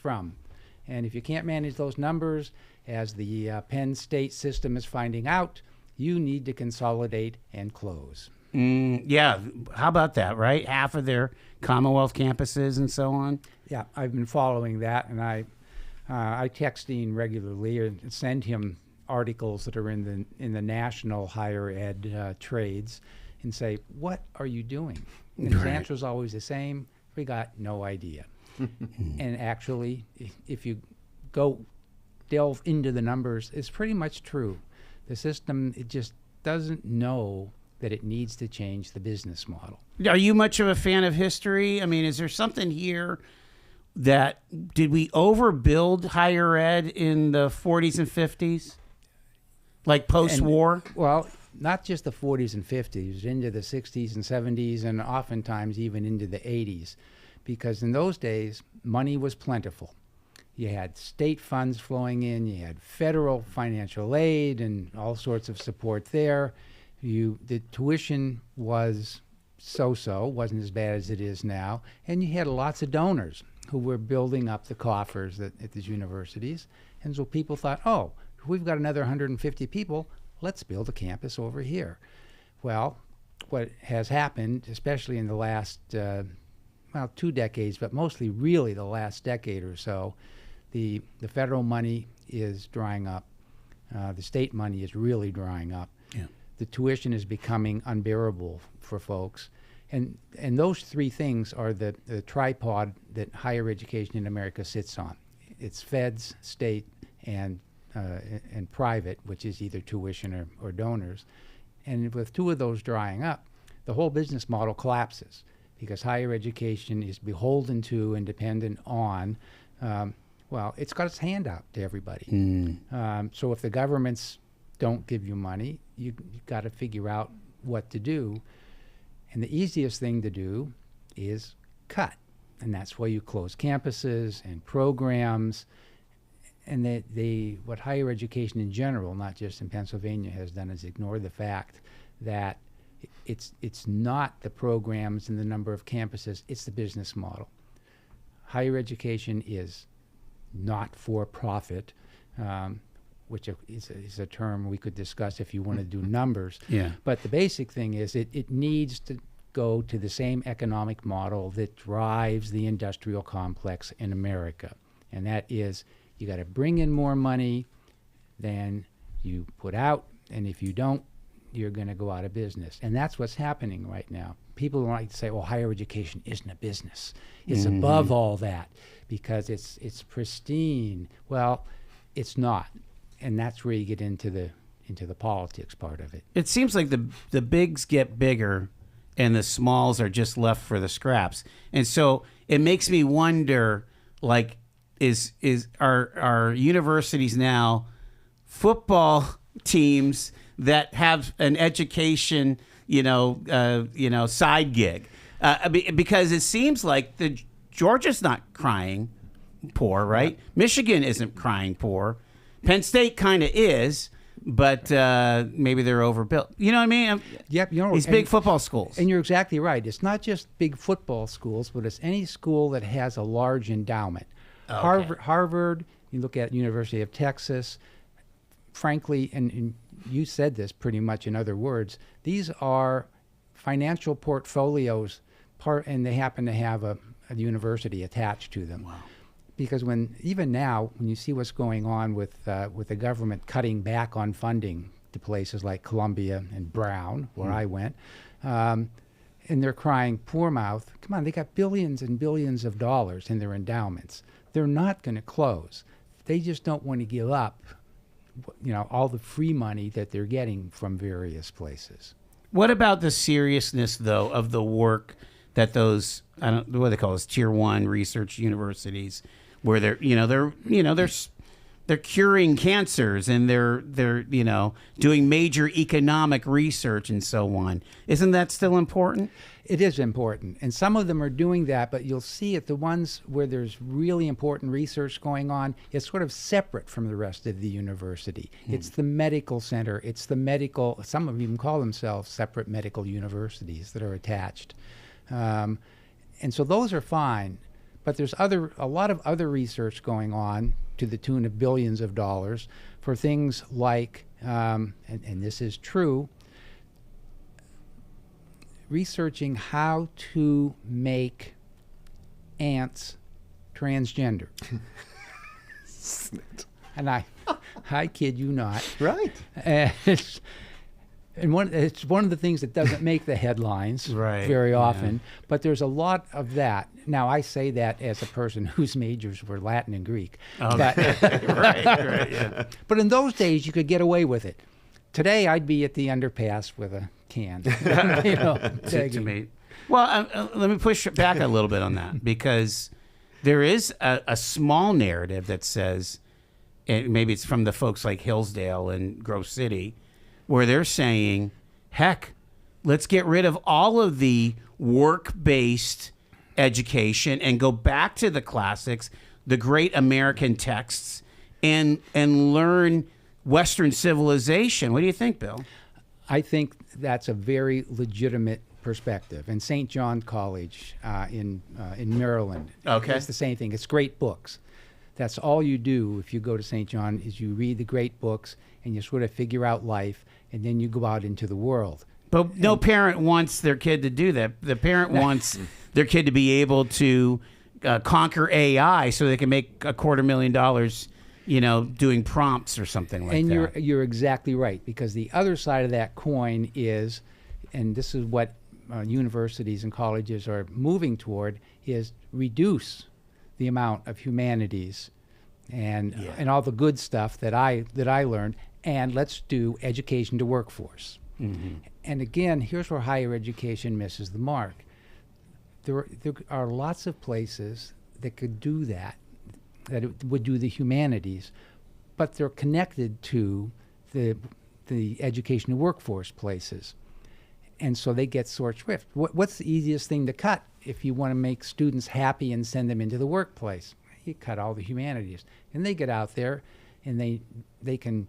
from. And if you can't manage those numbers, as the Penn State system is finding out, you need to consolidate and close. Yeah, how about that, right? Half of their Commonwealth campuses and so on. Yeah, I've been following that, and I text Dean regularly and send him articles that are in the national higher ed trades and say, what are you doing? And his answer is always the same, we got no idea. And actually, if you go delve into the numbers, it's pretty much true. The system, it just doesn't know that it needs to change the business model. Are you much of a fan of history? I mean, is there something here that, did we overbuild higher ed in the 40s and 50s? Like post-war? Well, not just the 40s and 50s, into the 60s and 70s, and oftentimes even into the 80s. Because in those days, money was plentiful. You had state funds flowing in, you had federal financial aid and all sorts of support there. The tuition was so-so, wasn't as bad as it is now, and you had lots of donors who were building up the coffers at these universities. And so people thought, oh, if we've got another 150 people, let's build a campus over here. Well, what has happened, especially in the last, 2 decades, but mostly really the last decade or so, the federal money is drying up. The state money is really drying up. Yeah. The tuition is becoming unbearable for folks. And those three things are the tripod that higher education in America sits on. It's feds, state, and private, which is either tuition or donors. And with two of those drying up, the whole business model collapses because higher education is beholden to and dependent on, it's got its hand out to everybody. So if the governments don't give you money, you've got to figure out what to do. And the easiest thing to do is cut. And that's why you close campuses and programs. And what higher education in general, not just in Pennsylvania, has done is ignore the fact that it's not the programs and the number of campuses, it's the business model. Higher education is not for profit, which is a term we could discuss if you want to do numbers. Yeah. But the basic thing is it needs to go to the same economic model that drives the industrial complex in America. And that is, you got to bring in more money than you put out, and if you don't, you're going to go out of business. And that's what's happening right now. People like to say, well, higher education isn't a business. It's above all that because it's pristine. Well, it's not. And that's where you get into the politics part of it. It seems like the bigs get bigger and the smalls are just left for the scraps. And so it makes me wonder, like, are universities now football teams that have an education, side gig? Because it seems like Georgia's not crying poor, right? Yeah. Michigan isn't crying poor. Penn State kind of is, but maybe they're overbuilt. You know what I mean? Yep. These big football schools. And you're exactly right. It's not just big football schools, but it's any school that has a large endowment. Okay. Harvard, you look at University of Texas, frankly, and you said this pretty much in other words, these are financial portfolios, and they happen to have a university attached to them. Wow. Because even now, when you see what's going on with the government cutting back on funding to places like Columbia and Brown, where I went, and they're crying poor mouth, come on, they got billions and billions of dollars in their endowments. They're not going to close. They just don't want to give up, all the free money that they're getting from various places. What about the seriousness, though, of the work that those, I don't know what they call those, tier 1 research universities, where they're curing cancers and they're doing major economic research and so on. Isn't that still important? It is important, and some of them are doing that, but you'll see at the ones where there's really important research going on, it's sort of separate from the rest of the university. It's the medical center, it's the medical, some of them even call themselves separate medical universities that are attached. And so those are fine, But there's a lot of other research going on to the tune of billions of dollars for things like, and this is true, researching how to make ants transgender. And I kid you not. Right. It's one of the things that doesn't make the headlines Right, very yeah. often, but there's a lot of that. Now, I say that as a person whose majors were Latin and Greek. Oh, But, right, yeah. but in those days, you could get away with it. Today, I'd be at the underpass with a can. You know, to begging. me. Well, let me push it back a little bit on that, because there is a small narrative that says, and maybe it's from the folks like Hillsdale and Grove City, where they're saying, heck, let's get rid of all of the work-based education and go back to the classics, the great American texts, and learn Western civilization. What do you think, Bill? I think that's a very legitimate perspective. And St. John College in Maryland, Okay. it's the same thing. It's great books. That's all you do if you go to St. John is you read the great books and you sort of figure out life, and then you go out into the world. But no parent wants their kid to do that. The parent wants their kid to be able to conquer AI so they can make $250,000, you know, doing prompts or something like And that. you're exactly right, because the other side of that coin is, and this is what universities and colleges are moving toward, is reduce the amount of humanities and all the good stuff that I learned, and let's do education to workforce. Mm-hmm. And again, here's where higher education misses the mark. There are lots of places that could do that it would do the humanities, but they're connected to the education to workforce places. And so they get short shrift. What's the easiest thing to cut if you want to make students happy and send them into the workplace? You cut all the humanities. And they get out there and they can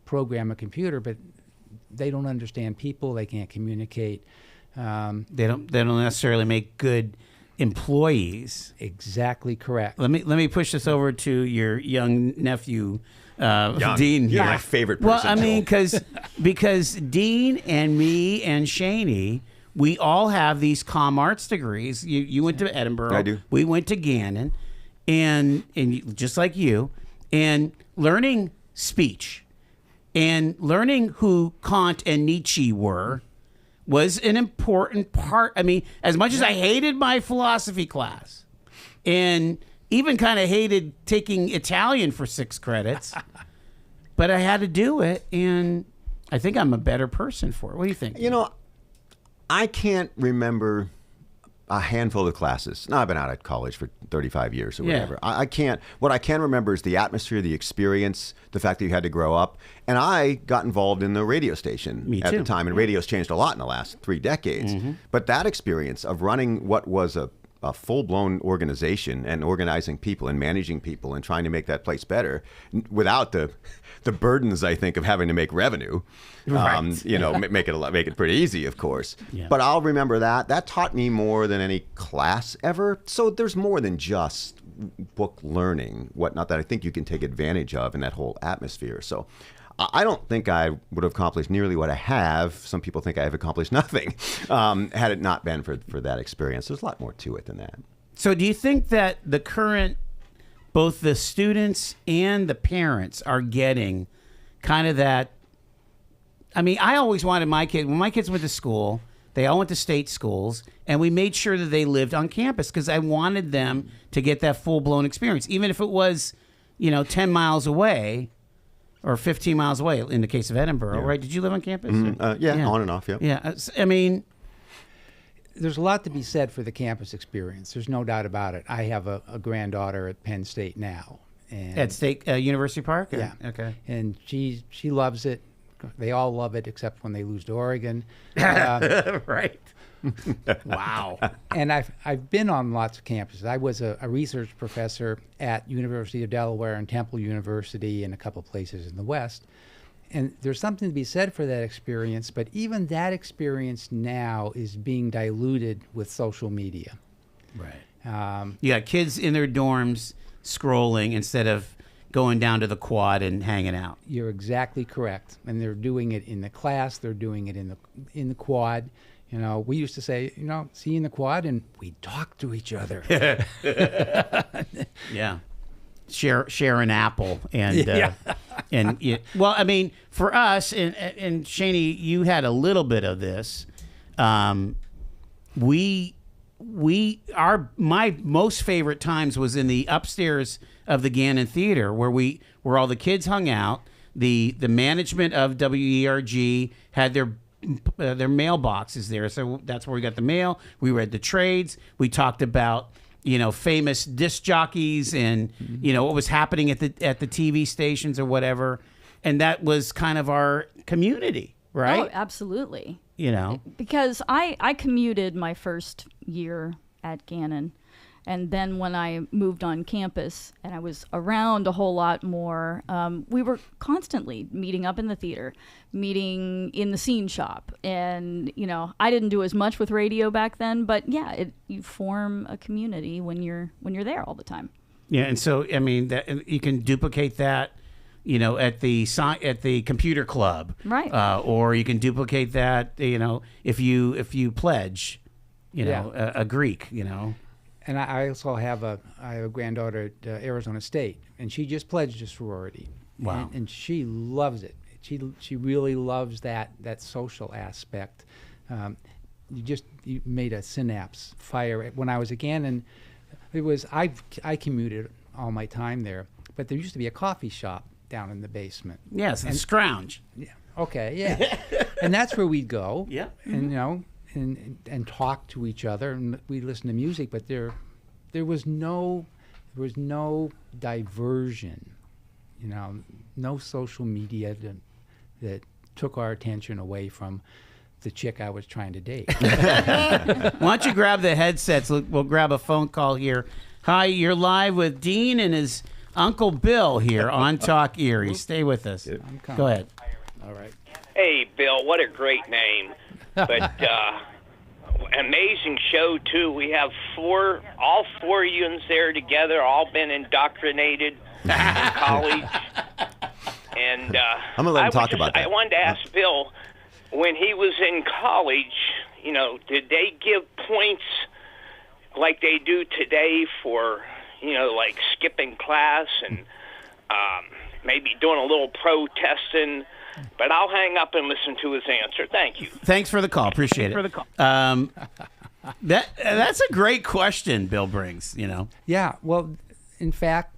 program a computer, but they don't understand people, they can't communicate. They don't necessarily make good employees. Exactly correct. Let me push this over to your young nephew, Dean. You're here. my favorite Well, person. I mean, Bill. because Dean and me and Shaney, we all have these comm arts degrees. You went to Edinburgh. I do. We went to Gannon, and just like you, and learning speech and learning who Kant and Nietzsche were was an important part. I mean, as much as I hated my philosophy class and even kind of hated taking Italian for 6 credits, but I had to do it, and I think I'm a better person for it. What do you think? You know, I can't remember a handful of classes. Now, I've been out at college for 35 years or Yeah. whatever. I can't. What I can remember is the atmosphere, the experience, the fact that you had to grow up. And I got involved in the radio station Me at too. the time, and radio's changed a lot in the last 3 decades. But that experience of running what was a full-blown organization and organizing people and managing people and trying to make that place better without the burdens, I think, of having to make revenue. Right. You know, make it pretty easy, of course. Yeah. But I'll remember that. That taught me more than any class ever. So there's more than just book learning, whatnot, that I think you can take advantage of in that whole atmosphere. So I don't think I would have accomplished nearly what I have. Some people think I have accomplished nothing had it not been for that experience. There's a lot more to it than that. So do you think that the current, both the students and the parents are getting kind of that? I mean, I always wanted my kid, when my kids went to school, they all went to state schools, and we made sure that they lived on campus because I wanted them to get that full-blown experience, even if it was, 10 miles away or 15 miles away in the case of Edinburgh, right? Did you live on campus? Yeah, on and off, yeah. Yeah, I mean, There's a lot to be said for the campus experience. There's no doubt about it. I have a granddaughter at Penn State now. And at State University Park? Or- Yeah. Okay. And she loves it. They all love it except when they lose to Oregon. Right. Wow. And I've been on lots of campuses. I was a research professor at University of Delaware and Temple University and a couple places in the West. And there's something to be said for that experience, but even that experience now is being diluted with social media. Right. You got kids in their dorms scrolling instead of going down to the quad and hanging out. You're exactly correct. And they're doing it in the class. They're doing it in the quad. You know, we used to say, you know, see you in the quad, and we talk to each other. Yeah. Share an apple and well, I mean, for us and Shaney, you had a little bit of this. My most favorite times was in the upstairs of the Gannon Theater where all the kids hung out. The management of WERG had their mailboxes there, so that's where we got the mail. We read the trades. We talked about, you know, famous disc jockeys and you know what was happening at the TV stations or whatever, and that was kind of our community, right? Oh, absolutely. You know, because I commuted my first year at Gannon, and then when I moved on campus and I was around a whole lot more, we were constantly meeting up in the theater, meeting in the scene shop, and you know, I didn't do as much with radio back then, but yeah, you form a community when you're there all the time. Yeah, and so I mean, that you can duplicate that, you know, at the computer club, right? Or you can duplicate that, you know, if you pledge, you know, a Greek, you know. And I also have a granddaughter at Arizona State, and she just pledged a sorority. Wow. And she loves it. She really loves that social aspect. You made a synapse fire. When I was at Gannon, I commuted all my time there, but there used to be a coffee shop down in the basement. Yes, and Scrounge. Yeah. Okay. Yeah. And that's where we'd go. Yeah. And you know. And talk to each other, and we listen to music, but there was no diversion, you know, no social media that took our attention away from the chick I was trying to date. Why don't you grab the headsets? We'll grab a phone call here. Hi, you're live with Dean and his Uncle Bill here on Talk Erie. Stay with us. Go ahead. All right. Hey, Bill, what a great name. But amazing show, too. We have all four unions there together, all been indoctrinated in college. And I'm going to let him talk about that. I wanted to ask Bill, when he was in college, you know, did they give points like they do today for, you know, like skipping class and maybe doing a little protesting? But I'll hang up and listen to his answer. Thank you. Thanks for the call. Appreciate it. That's a great question Bill brings, you know. Yeah, well, in fact,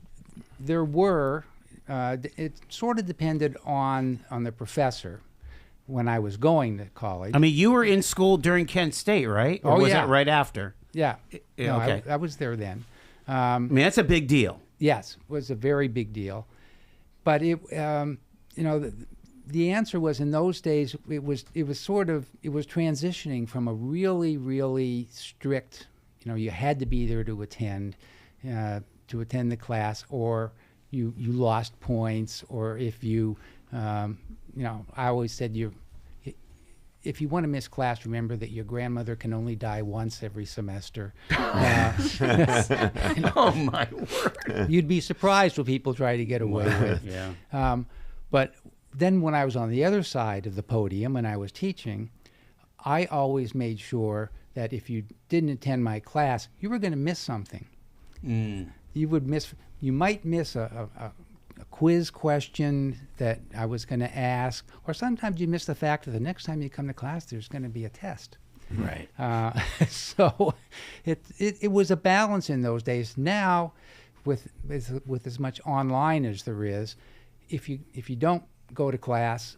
there were, it sort of depended on the professor when I was going to college. I mean, you were in school during Kent State, right? Or was it right after? Yeah. No, okay. I was there then. I mean, that's a big deal. Yes, it was a very big deal. But it, you know, the answer was in those days it was transitioning from a really, really strict, you know, you had to be there to attend the class, or you lost points, or if you know, I always said if you want to miss class, remember that your grandmother can only die once every semester. Oh my word! You'd be surprised what people try to get away with. Yeah. But then when I was on the other side of the podium and I was teaching, I always made sure that if you didn't attend my class, you were going to miss something. You might miss a quiz question that I was going to ask, or sometimes you miss the fact that the next time you come to class, there's going to be a test. Right. So it was a balance in those days. Now, with as much online as there is, if you don't go to class,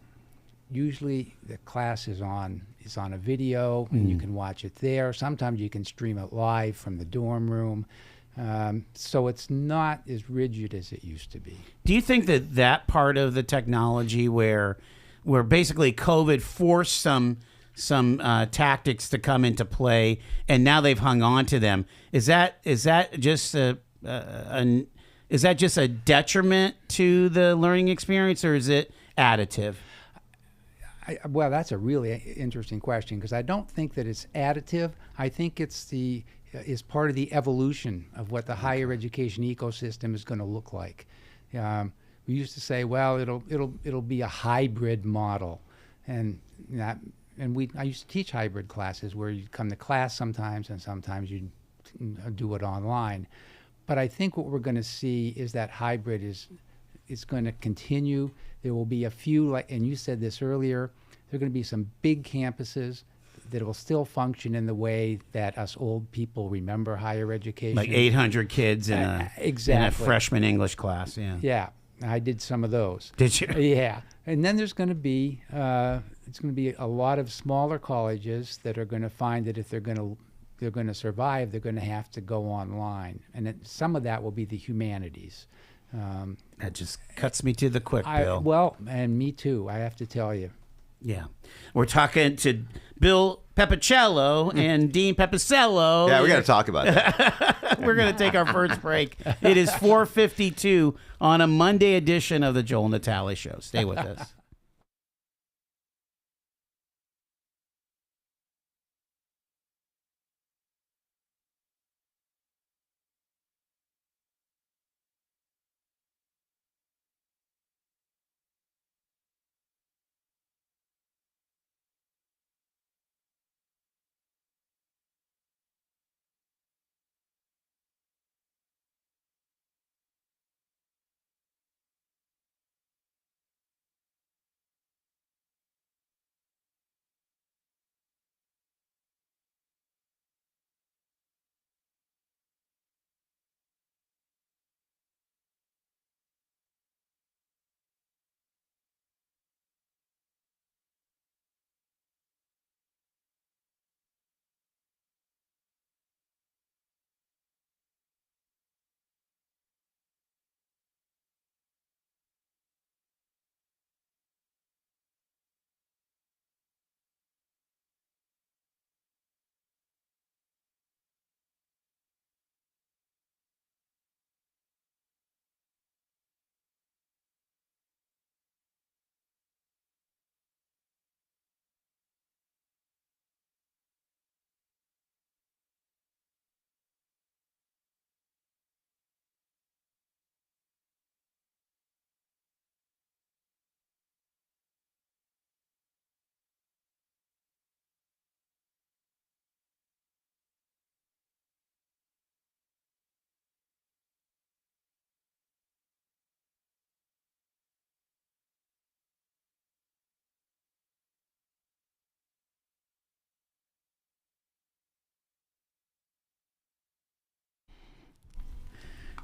usually the class is on a video and you can watch it there. Sometimes you can stream it live from the dorm room. So it's not as rigid as it used to be. Do you think that part of the technology where basically COVID forced some tactics to come into play and now they've hung on to them, is that just a detriment to the learning experience, or is it additive? Well, that's a really interesting question, because I don't think that it's additive. I think it's the is part of the evolution of what the higher education ecosystem is going to look like. We used to say, well, it'll be a hybrid model, and I used to teach hybrid classes where you come to class sometimes and sometimes you do it online. But I think what we're going to see is that hybrid is going to continue. There will be a few, and you said this earlier, there are going to be some big campuses that will still function in the way that us old people remember higher education. Like 800 kids in a freshman English class. Yeah. Yeah, I did some of those. Did you? Yeah, and then there's going to be a lot of smaller colleges that are going to find that if they're going to survive, they're going to have to go online, and some of that will be the humanities. That just cuts me to the quick, Bill. And me too, I have to tell you. Yeah. We're talking to Bill Pepicello and Dean Pepicello. Yeah, we got to talk about that. We're going to take our first break. It is 4:52 on a Monday edition of the Joel Natale Show. Stay with us.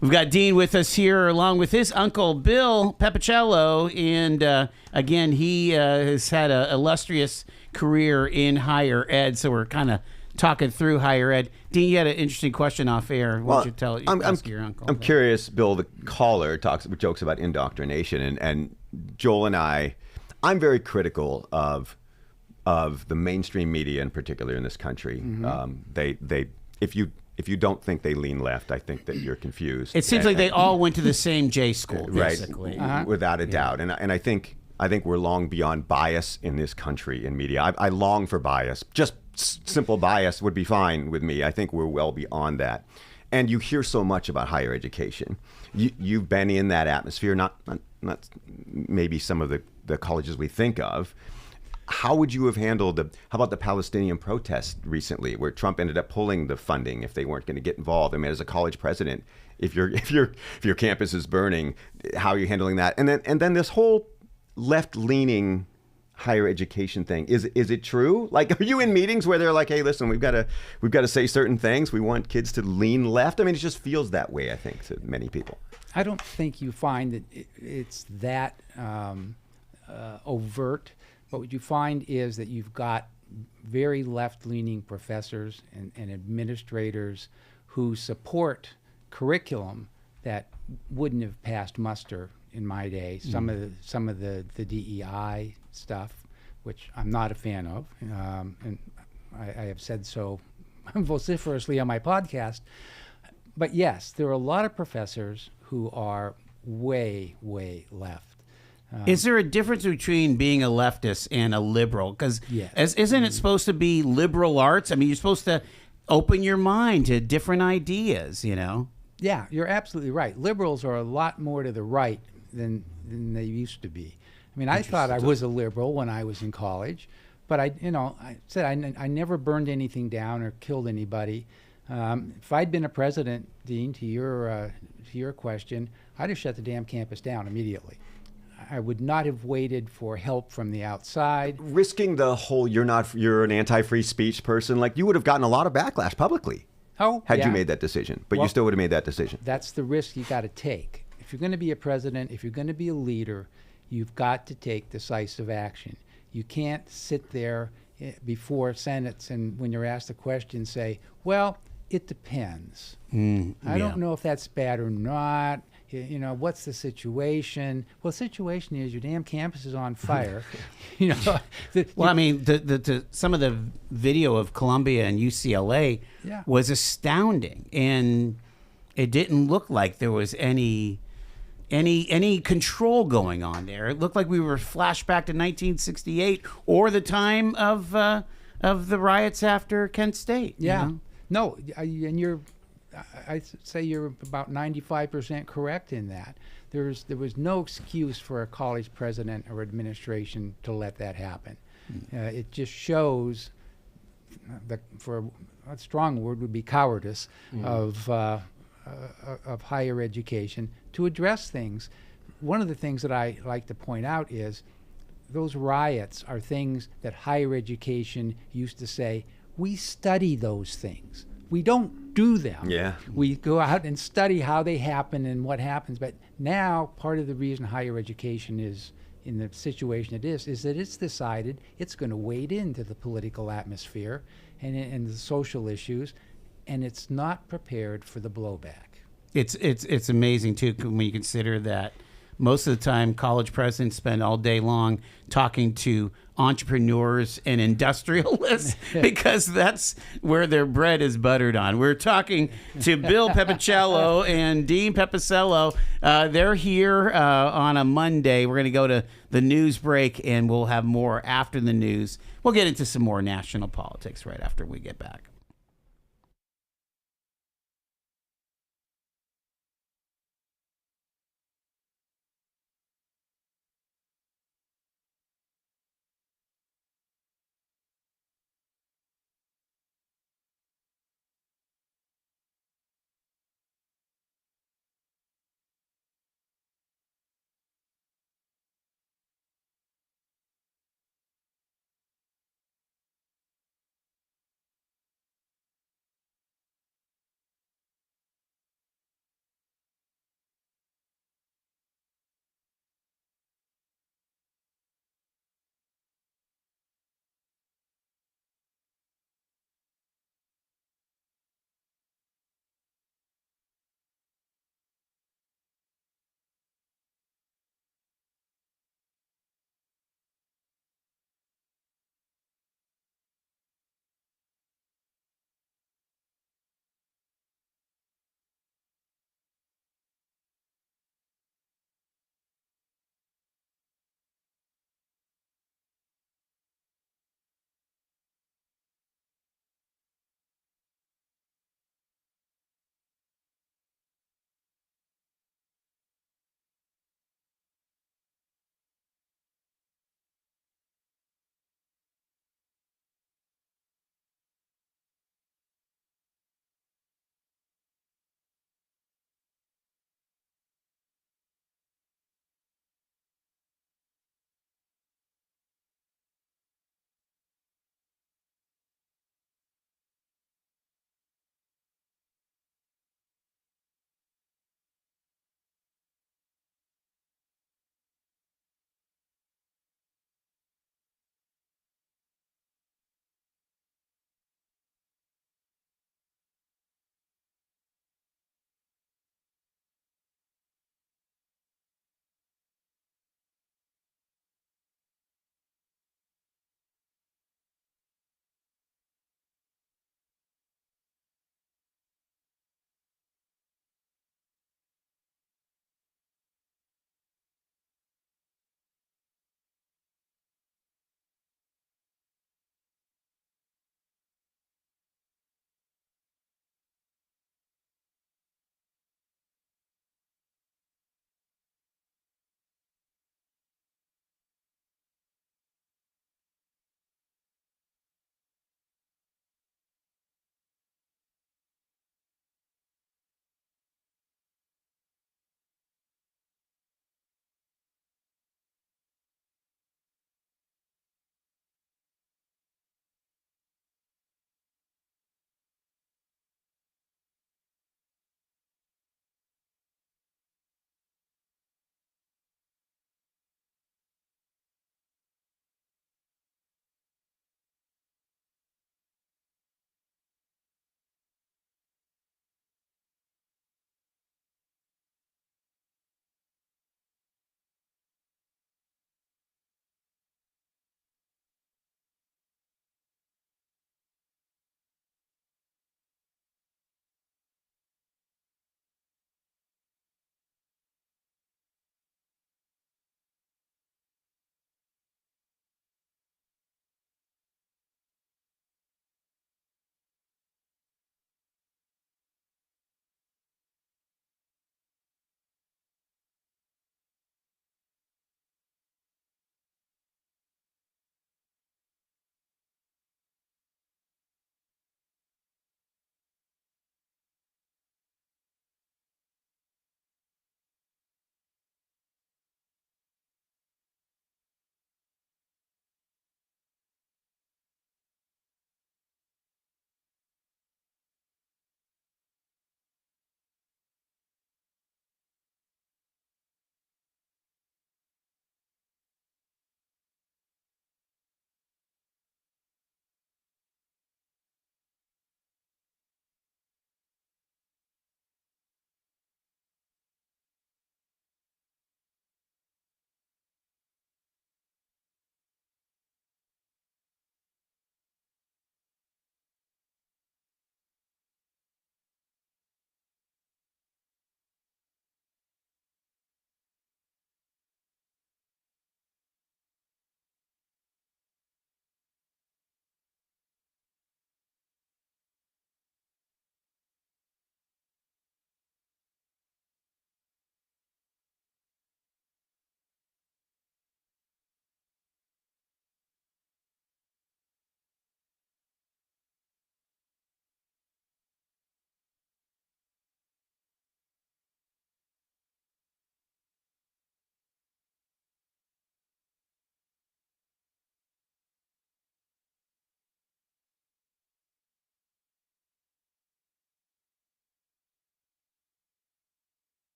We've got Dean with us here along with his uncle, Bill Pepicello. And again, he has had an illustrious career in higher ed. So we're kind of talking through higher ed. Dean, you had an interesting question off air. What would you ask your uncle? I'm curious, Bill, the caller jokes about indoctrination. And Joel and I'm very critical of the mainstream media in particular in this country. Mm-hmm. If you don't think they lean left, I think that you're confused. It seems like they all went to the same J school, basically. Right, without a doubt. And I think we're long beyond bias in this country in media. I long for bias. Just simple bias would be fine with me. I think we're well beyond that. And you hear so much about higher education. You've been in that atmosphere, not maybe some of the colleges we think of. How would you have handled how about the Palestinian protest recently, where Trump ended up pulling the funding if they weren't going to get involved? I mean, as a college president, if your campus is burning, how are you handling that? And then this whole left-leaning higher education thing, is it true? Like, are you in meetings where they're like, hey, listen, we've got to say certain things. We want kids to lean left. I mean, it just feels that way, I think, to many people. I don't think you find that it's that overt. But what you find is that you've got very left-leaning professors and administrators who support curriculum that wouldn't have passed muster in my day. Some of the DEI stuff, which I'm not a fan of, and I have said so vociferously on my podcast. But yes, there are a lot of professors who are way, way left. Is there a difference between being a leftist and a liberal? Because isn't it supposed to be liberal arts? I mean, you're supposed to open your mind to different ideas, you know? Yeah, you're absolutely right. Liberals are a lot more to the right than they used to be. I mean, I thought I was a liberal when I was in college, but I never burned anything down or killed anybody. If I'd been a president, Dean, to your question, I'd have shut the damn campus down immediately. I would not have waited for help from the outside. Risking the whole you're an anti-free speech person, like you would have gotten a lot of backlash publicly had Yeah. you made that decision. But Well, you still would have made that decision. That's the risk you got to take. If you're going to be a president, if you're going to be a leader, you've got to take decisive action. You can't sit there before senates and when you're asked a question say, well, it depends. I don't know if that's bad or not. What's the situation? Well, the situation is your damn campus is on fire. Well, I mean, some of the video of Columbia and UCLA Yeah. was astounding, and it didn't look like there was any control going on there. It looked like we were flashed back to 1968 or the time of the riots after Kent State. you Yeah. know? No, and I'd say you're about 95% correct in that. There was no excuse for a college president or administration to let that happen. It just shows, for a strong word would be cowardice of higher education to address things. One of the things that I like to point out is those riots are things that higher education used to say, we study those things. We don't do them. Yeah. We go out and study how they happen and what happens. But now part of the reason higher education is in the situation it is that it's decided it's going to wade into the political atmosphere and the social issues, and it's not prepared for the blowback. It's amazing too when you consider that most of the time college presidents spend all day long talking to entrepreneurs and industrialists because that's where their bread is buttered on. We're talking to Bill Pepicello and Dean Pepicello. They're here on a Monday. We're going to go to the news break, and we'll have more after the news. We'll get into some more national politics right after we get back.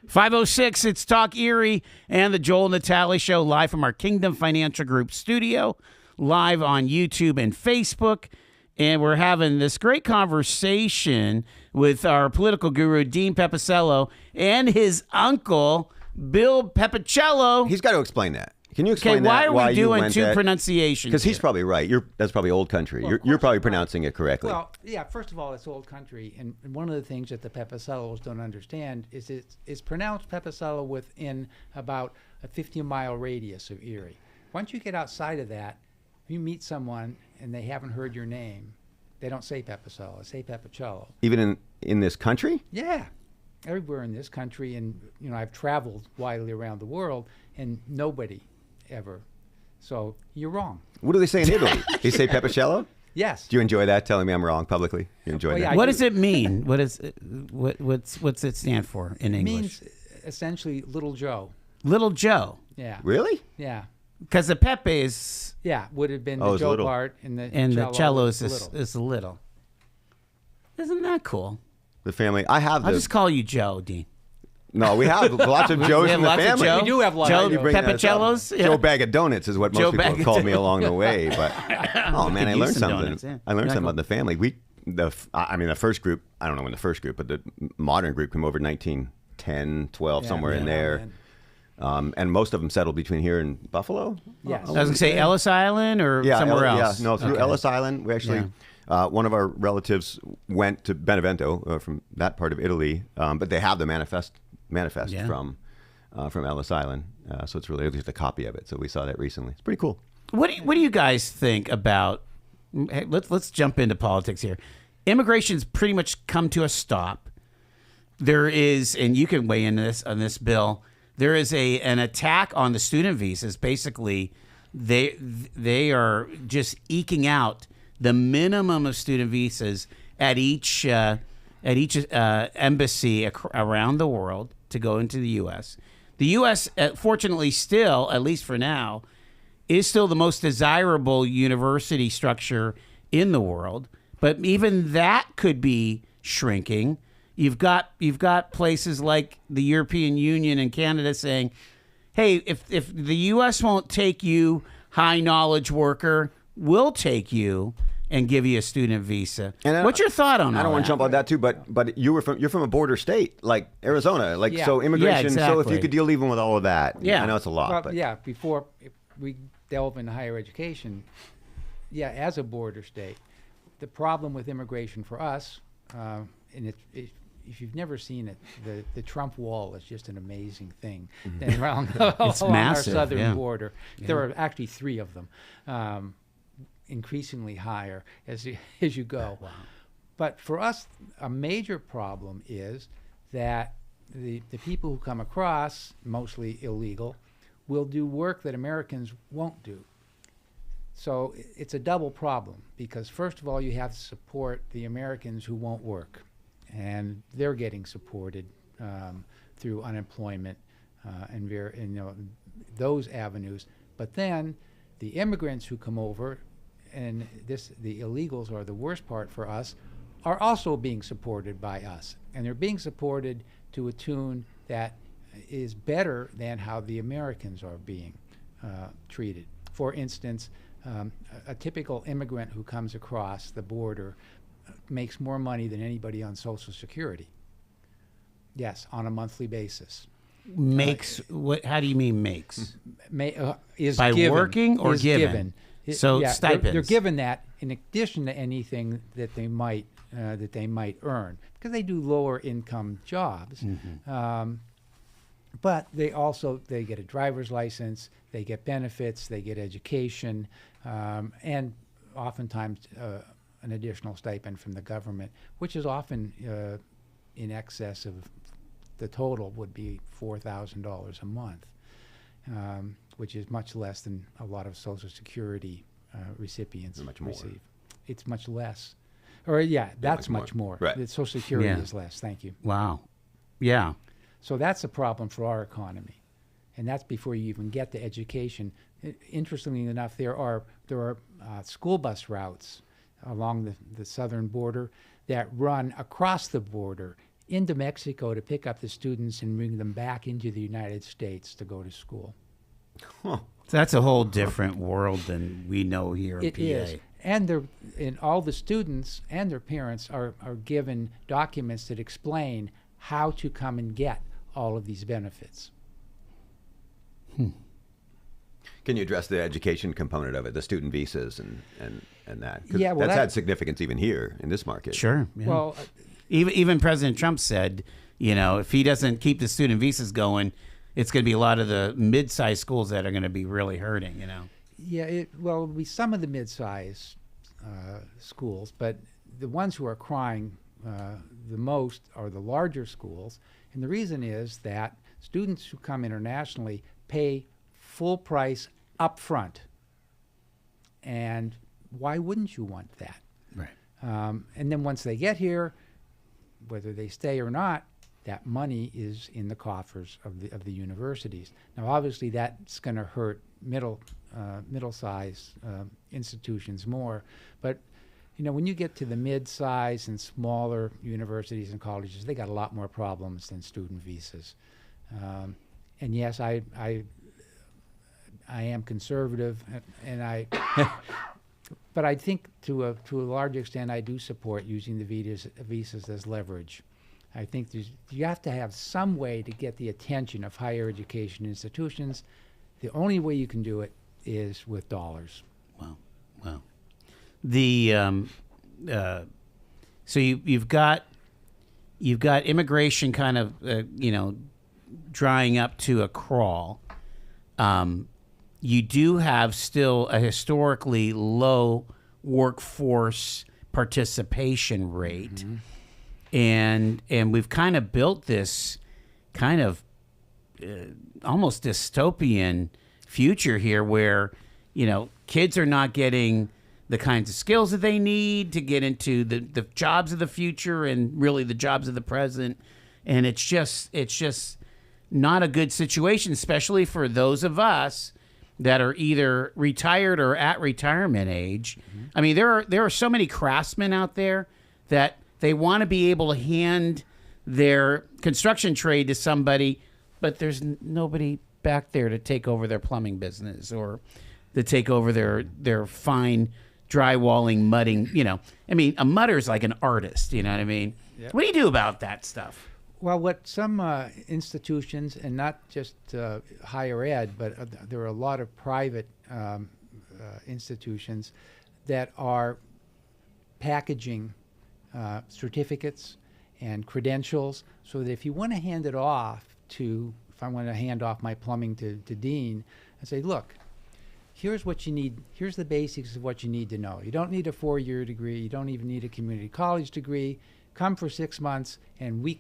5:06, it's Talk Erie and the Joel Natale Show live from our Kingdom Financial Group studio, live on YouTube and Facebook. And we're having this great conversation with our political guru, Dean Pepicello, and his uncle, Bill Pepicello. He's got to explain that. Can you explain Okay, that? why are we you doing went two that? pronunciations? Because he's probably right. That's probably old country. Well, You're of probably course, right. pronouncing it correctly. Well, yeah, first of all, it's old country. And one of the things that the Pepicellos don't understand is it's pronounced Pepicello within about a 50-mile radius of Erie. Once you get outside of that, if you meet someone and they haven't heard your name, they don't say Pepicello, they say Pepicello. Even in this country? Yeah, everywhere in this country. And, you know, I've traveled widely around the world, and nobody ever. So you're wrong. What do they say in Italy? They say Pepicello? Yes. Do you enjoy that, telling me I'm wrong publicly? You enjoy Well, that? yeah, What does it mean? What's it stand for in It English? means essentially Little Joe. Little Joe. Yeah. Really? Yeah. Because the Pepe is, Yeah, would have been Oh, the it's Joe little. part, and the cello is is little. Isn't that cool? The family. I have I'll the. just call you Joe, Dean. No, we have lots of Joes We have in the lots of family. Joe. We do have lots Joe of Joes. Bring that up. Pepicellos. Yeah. Joe Bag of Donuts is what Joe most people Bag have of called me along the way. But oh man, I use learned some something. donuts, yeah. I learned Yeah, something cool. about the family. The first group. I don't know when the first group, but the modern group came over in 1910, 12, somewhere in there. And most of them settled between here and Buffalo. Yes. I was going to say Ellis Island or somewhere else. Yeah, no, through Okay. Ellis Island. We actually, one of our relatives went to Benevento from that part of Italy, but they have the manifest Yeah. from Ellis Island. So it's really just a copy of it. So we saw that recently. It's pretty cool. What do you guys think about? Hey, let's jump into politics here. Immigration's pretty much come to a stop. There is, and you can weigh in on this, Bill. There is an attack on the student visas. Basically, they are just eking out the minimum of student visas at each embassy around the world to go into the U.S. The U.S., fortunately, still, at least for now, is still the most desirable university structure in the world. But even that could be shrinking. You've got places like the European Union and Canada saying, "Hey, if the U.S. won't take you, high knowledge worker, we'll take you and give you a student visa." And What's your thought on I all don't want that? to jump on that too, but you're from a border state like Arizona, like Yeah. so immigration. Yeah, So if exactly. you could deal even with all of that, Yeah. I know it's a lot, Well, but yeah, before we delve into higher education, yeah, as a border state, the problem with immigration for us, and if you've never seen it, the Trump wall is just an amazing thing. And along massive, our southern yeah. border, there are actually 3 of them, increasingly higher as you go. Wow. But for us, a major problem is that the people who come across, mostly illegal, will do work that Americans won't do. So it's a double problem because first of all, you have to support the Americans who won't work, and they're getting supported through unemployment and those avenues. But then the immigrants who come over, and the illegals are the worst part for us, are also being supported by us, and they're being supported to a tune that is better than how the Americans are being treated. For instance, a typical immigrant who comes across the border makes more money than anybody on Social Security. Yes, on a monthly basis. Makes what? How do you mean makes? Is By given, working or is given? It- So yeah, stipends. They're given that in addition to anything that they might earn because they do lower income jobs. But they get a driver's license, they get benefits, they get education, and oftentimes an additional stipend from the government, which is often in excess of the total would be $4,000 a month, which is much less than a lot of Social Security recipients Much more. receive. It's much less. Or that's much more. Right. The Social Security Yeah. is less. Thank you. Wow. Yeah. So that's a problem for our economy, and that's before you even get to education. Interestingly enough, there are school bus routes along the southern border that run across the border into Mexico to pick up the students and bring them back into the United States to go to school. So that's a whole different world than we know here in It PA. is. And all the students and their parents are given documents that explain how to come and get all of these benefits. Can you address the education component of it, the student visas and that? 'Cause Yeah, well, that's that- had significance even here in this market. Sure. Yeah. Well, Even President Trump said, if he doesn't keep the student visas going, it's going to be a lot of the mid-sized schools that are going to be really hurting. yeah, it'll be some of the mid-size schools, but the ones who are crying the most are the larger schools. And the reason is that students who come internationally pay full price up front. And why wouldn't you want that? Right. And then once they get here, whether they stay or not, that money is in the coffers of the universities. Now, obviously, that's going to hurt middle-sized institutions more. But when you get to the mid-size and smaller universities and colleges, they got a lot more problems than student visas. And yes, I am conservative, and but I think to a large extent I do support using the visas as leverage. I think you have to have some way to get the attention of higher education institutions. The only way you can do it is with dollars. Wow. The so you've got immigration kind of drying up to a crawl. You do have still a historically low workforce participation rate. And we've kind of built this kind of almost dystopian future here where, kids are not getting the kinds of skills that they need to get into the jobs of the future and really the jobs of the present. And it's just not a good situation, especially for those of us that are either retired or at retirement age. I mean, there are so many craftsmen out there that they want to be able to hand their construction trade to somebody, but there's nobody back there to take over their plumbing business or to take over their fine drywalling, mudding. I mean, a mudder is like an artist. You know what I mean? Yep. What do you do about that stuff? Well, what some institutions, and not just higher ed, but there are a lot of private institutions that are packaging certificates and credentials so that if you want to hand it off if I want to hand off my plumbing to Dean, I say, look, here's what you need. Here's the basics of what you need to know. You don't need a 4-year degree. You don't even need a community college degree. Come for 6 months, and you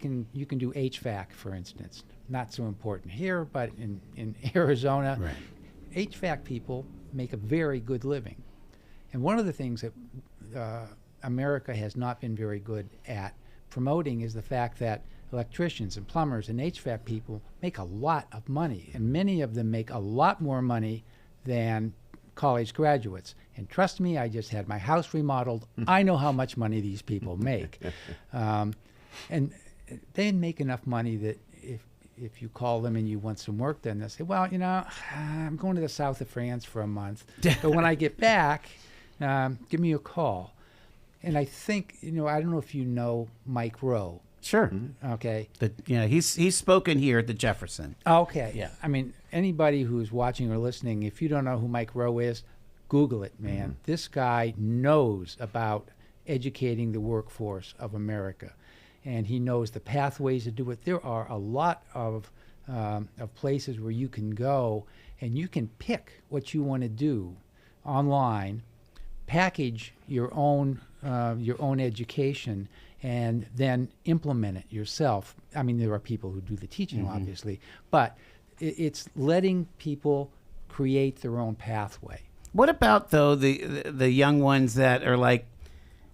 can do HVAC, for instance. Not so important here, but in Arizona, right. HVAC people make a very good living. And one of the things that America has not been very good at promoting is the fact that electricians and plumbers and HVAC people make a lot of money, and many of them make a lot more money than college graduates. And trust me, I just had my house remodeled. I know how much money these people make. And they make enough money that if you call them and you want some work done, they'll say, well, I'm going to the south of France for a month. But when I get back, give me a call. And I think, I don't know if you know Mike Rowe. Sure. Okay. He's spoken here at the Jefferson. Okay. Yeah. I mean, anybody who's watching or listening, if you don't know who Mike Rowe is, Google it, man. This guy knows about educating the workforce of America, and he knows the pathways to do it. There are a lot of places where you can go, and you can pick what you want to do online, package your own education, and then implement it yourself. I mean, there are people who do the teaching, obviously, but it's letting people create their own pathway. What about, though, the young ones that are like,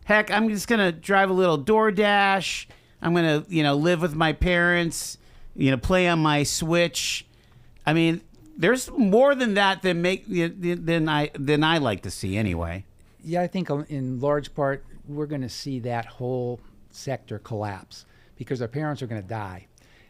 heck, I'm just going to drive a little DoorDash. I'm going to, live with my parents, play on my Switch. I mean, there's more than that than I like to see anyway. Yeah, I think in large part we're going to see that whole sector collapse because their parents are going to die.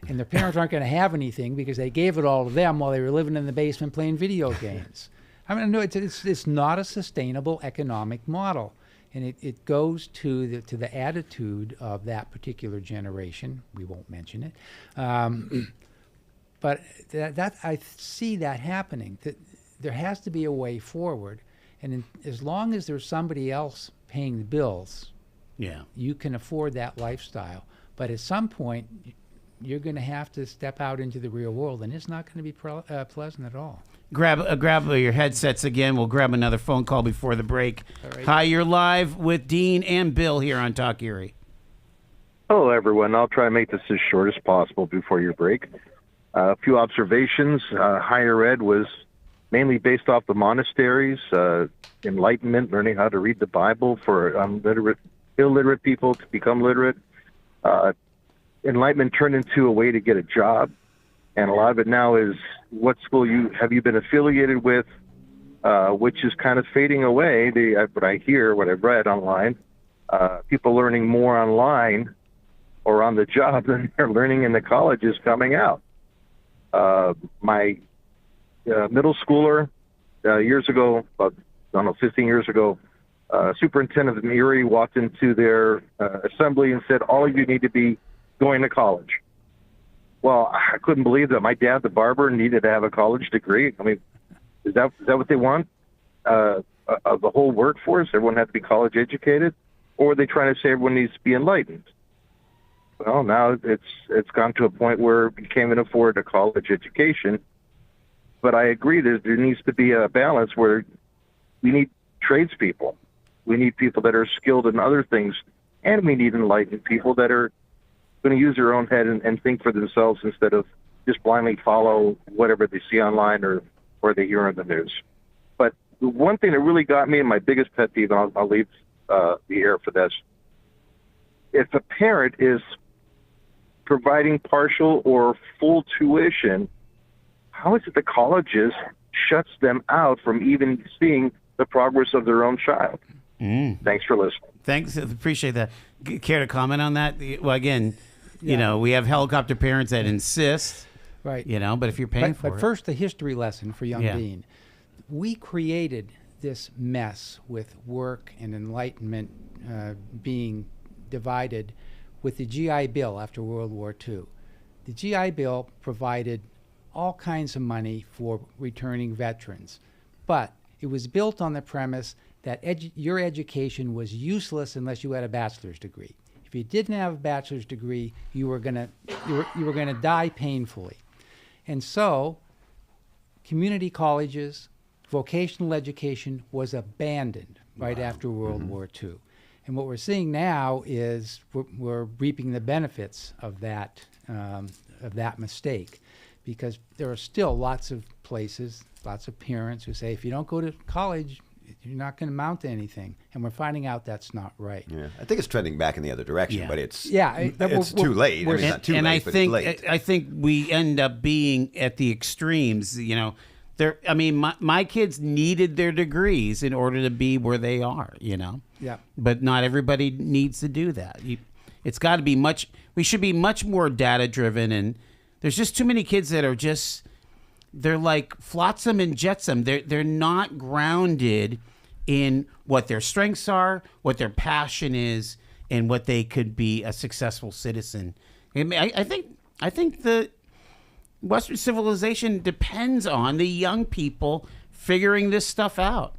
And their parents aren't going to have anything because they gave it all to them while they were living in the basement playing video games. I mean, no, it's not a sustainable economic model. And it goes to the attitude of that particular generation. We won't mention it. But that I see that happening. That there has to be a way forward. And as long as there's somebody else paying the bills, Yeah. you can afford that lifestyle. But at some point, you're going to have to step out into the real world, and it's not going to be pleasant at all. Grab your headsets again. We'll grab another phone call before the break. All right. Hi, you're live with Dean and Bill here on Talk Erie. Hello, everyone. I'll try and make this as short as possible before your break. A few observations. Higher ed was mainly based off the monasteries, enlightenment, learning how to read the Bible for illiterate people to become literate. Enlightenment turned into a way to get a job, and a lot of it now is what school have you been affiliated with, which is kind of fading away. What I hear, what I've read online, people learning more online or on the job than they're learning in the colleges coming out. My middle schooler years ago, about 15 years ago, superintendent of Erie walked into their assembly and said, "All of you need to be going to college." Well, I couldn't believe that. My dad, the barber, needed to have a college degree. I mean, is that what they want of the whole workforce? Everyone had to be college educated, or are they trying to say everyone needs to be enlightened? Well, now it's gone to a point where we can't even afford a college education. But I agree that there needs to be a balance where we need tradespeople. We need people that are skilled in other things, and we need enlightened people that are going to use their own head and think for themselves instead of just blindly follow whatever they see online or they hear on the news. But the one thing that really got me, and my biggest pet peeve, and I'll leave the air for this, if a parent is providing partial or full tuition, how is it the colleges shuts them out from even seeing the progress of their own child? Thanks for listening. Thanks. Appreciate that. Care to comment on that? Well, again, you know, we have helicopter parents that insist, Right. you know, but if you're paying for but it. first, the history lesson for young Yeah. Dean. We created this mess with work and enlightenment being divided with the GI Bill after World War II. The GI Bill provided all kinds of money for returning veterans, but it was built on the premise that your education was useless unless you had a bachelor's degree. If you didn't have a bachelor's degree, you were gonna die painfully. And so community colleges, vocational education was abandoned right after World War II. And what we're seeing now is we're reaping the benefits of that mistake, because there are still lots of places, lots of parents who say, if you don't go to college, you're not going to amount to anything. And we're finding out that's not right. Yeah, I think it's trending back in the other direction, Yeah. but it's it's too late. I mean, it's not too and late, I but think it's late. I think we end up being at the extremes. You know, I mean, my kids needed their degrees in order to be where they are. You know. Yeah. But not everybody needs to do that. It's got to be much. We should be much more data driven, and there's just too many kids that are just. They're like flotsam and jetsam. They're not grounded in what their strengths are, what their passion is, and what they could be a successful citizen. I think the Western civilization depends on the young people figuring this stuff out.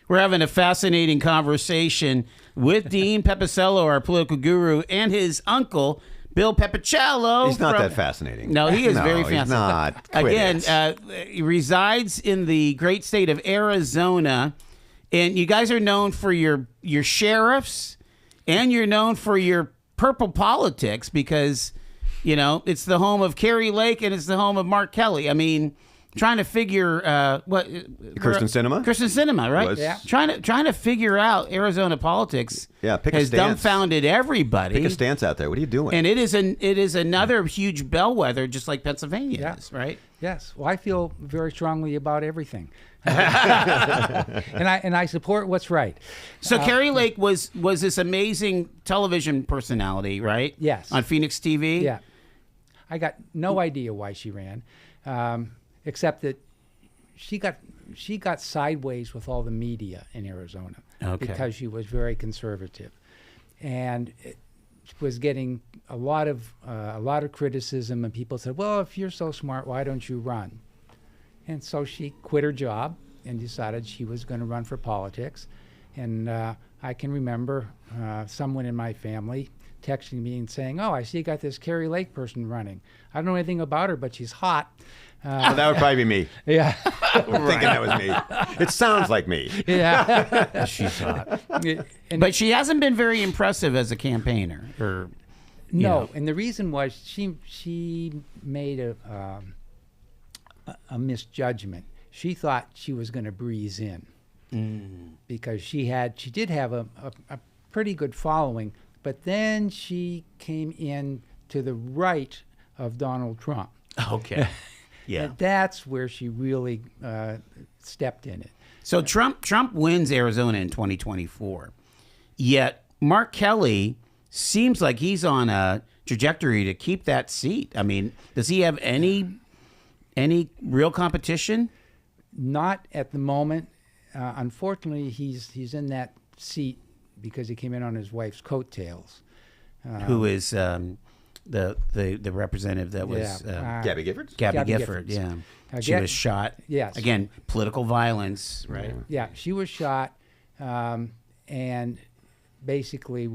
We're having a fascinating conversation with Dean Pepicello, our political guru, and his uncle, Bill Pepicello. He's not that fascinating. No, he is No, very he's fascinating. not. Quit Again, it. he resides in the great state of Arizona, and you guys are known for your sheriffs, and you're known for your purple politics because, you know, it's the home of Kari Lake and it's the home of Mark Kelly. I mean, trying to figure what Kirsten Sinema? Kirsten Sinema, right? Was- Yeah. Trying to figure out Arizona politics. Yeah, pick a has stance. dumbfounded everybody. Pick a stance out there. What are you doing? And it is another huge bellwether, just like Pennsylvania Yeah. is, right? Yes. Well, I feel very strongly about everything, and I support what's right. So Kari Lake was this amazing television personality, right? Yes. On Phoenix TV. Yeah. I got no idea why she ran, except that she got sideways with all the media in Arizona Okay. because she was very conservative, and it was getting a lot of criticism. And people said, "Well, if you're so smart, why don't you run?" And so she quit her job and decided she was going to run for politics. And I can remember someone in my family texting me and saying, "Oh, I see you got this Kari Lake person running. I don't know anything about her, but she's hot." Well, that would probably be me. Yeah. I'm thinking that was me. It sounds like me. Yeah. She's hot. And But she hasn't been very impressive as a campaigner. Or no, know. and the reason was she made a misjudgment. She thought she was going to breeze in because she did have a pretty good following, but then she came in to the right of Donald Trump. okay. Yeah. And that's where she really stepped in it. So Trump wins Arizona in 2024. Yet Mark Kelly seems like he's on a trajectory to keep that seat. I mean, does he have any real competition? Not at the moment. Unfortunately, he's in that seat because he came in on his wife's coattails. Who is the representative that was Gabby Giffords? Gabby Gabby Gifford? Giffords. Yeah, she was shot. Yes. Again, political violence, right? Yeah, she was shot, and basically,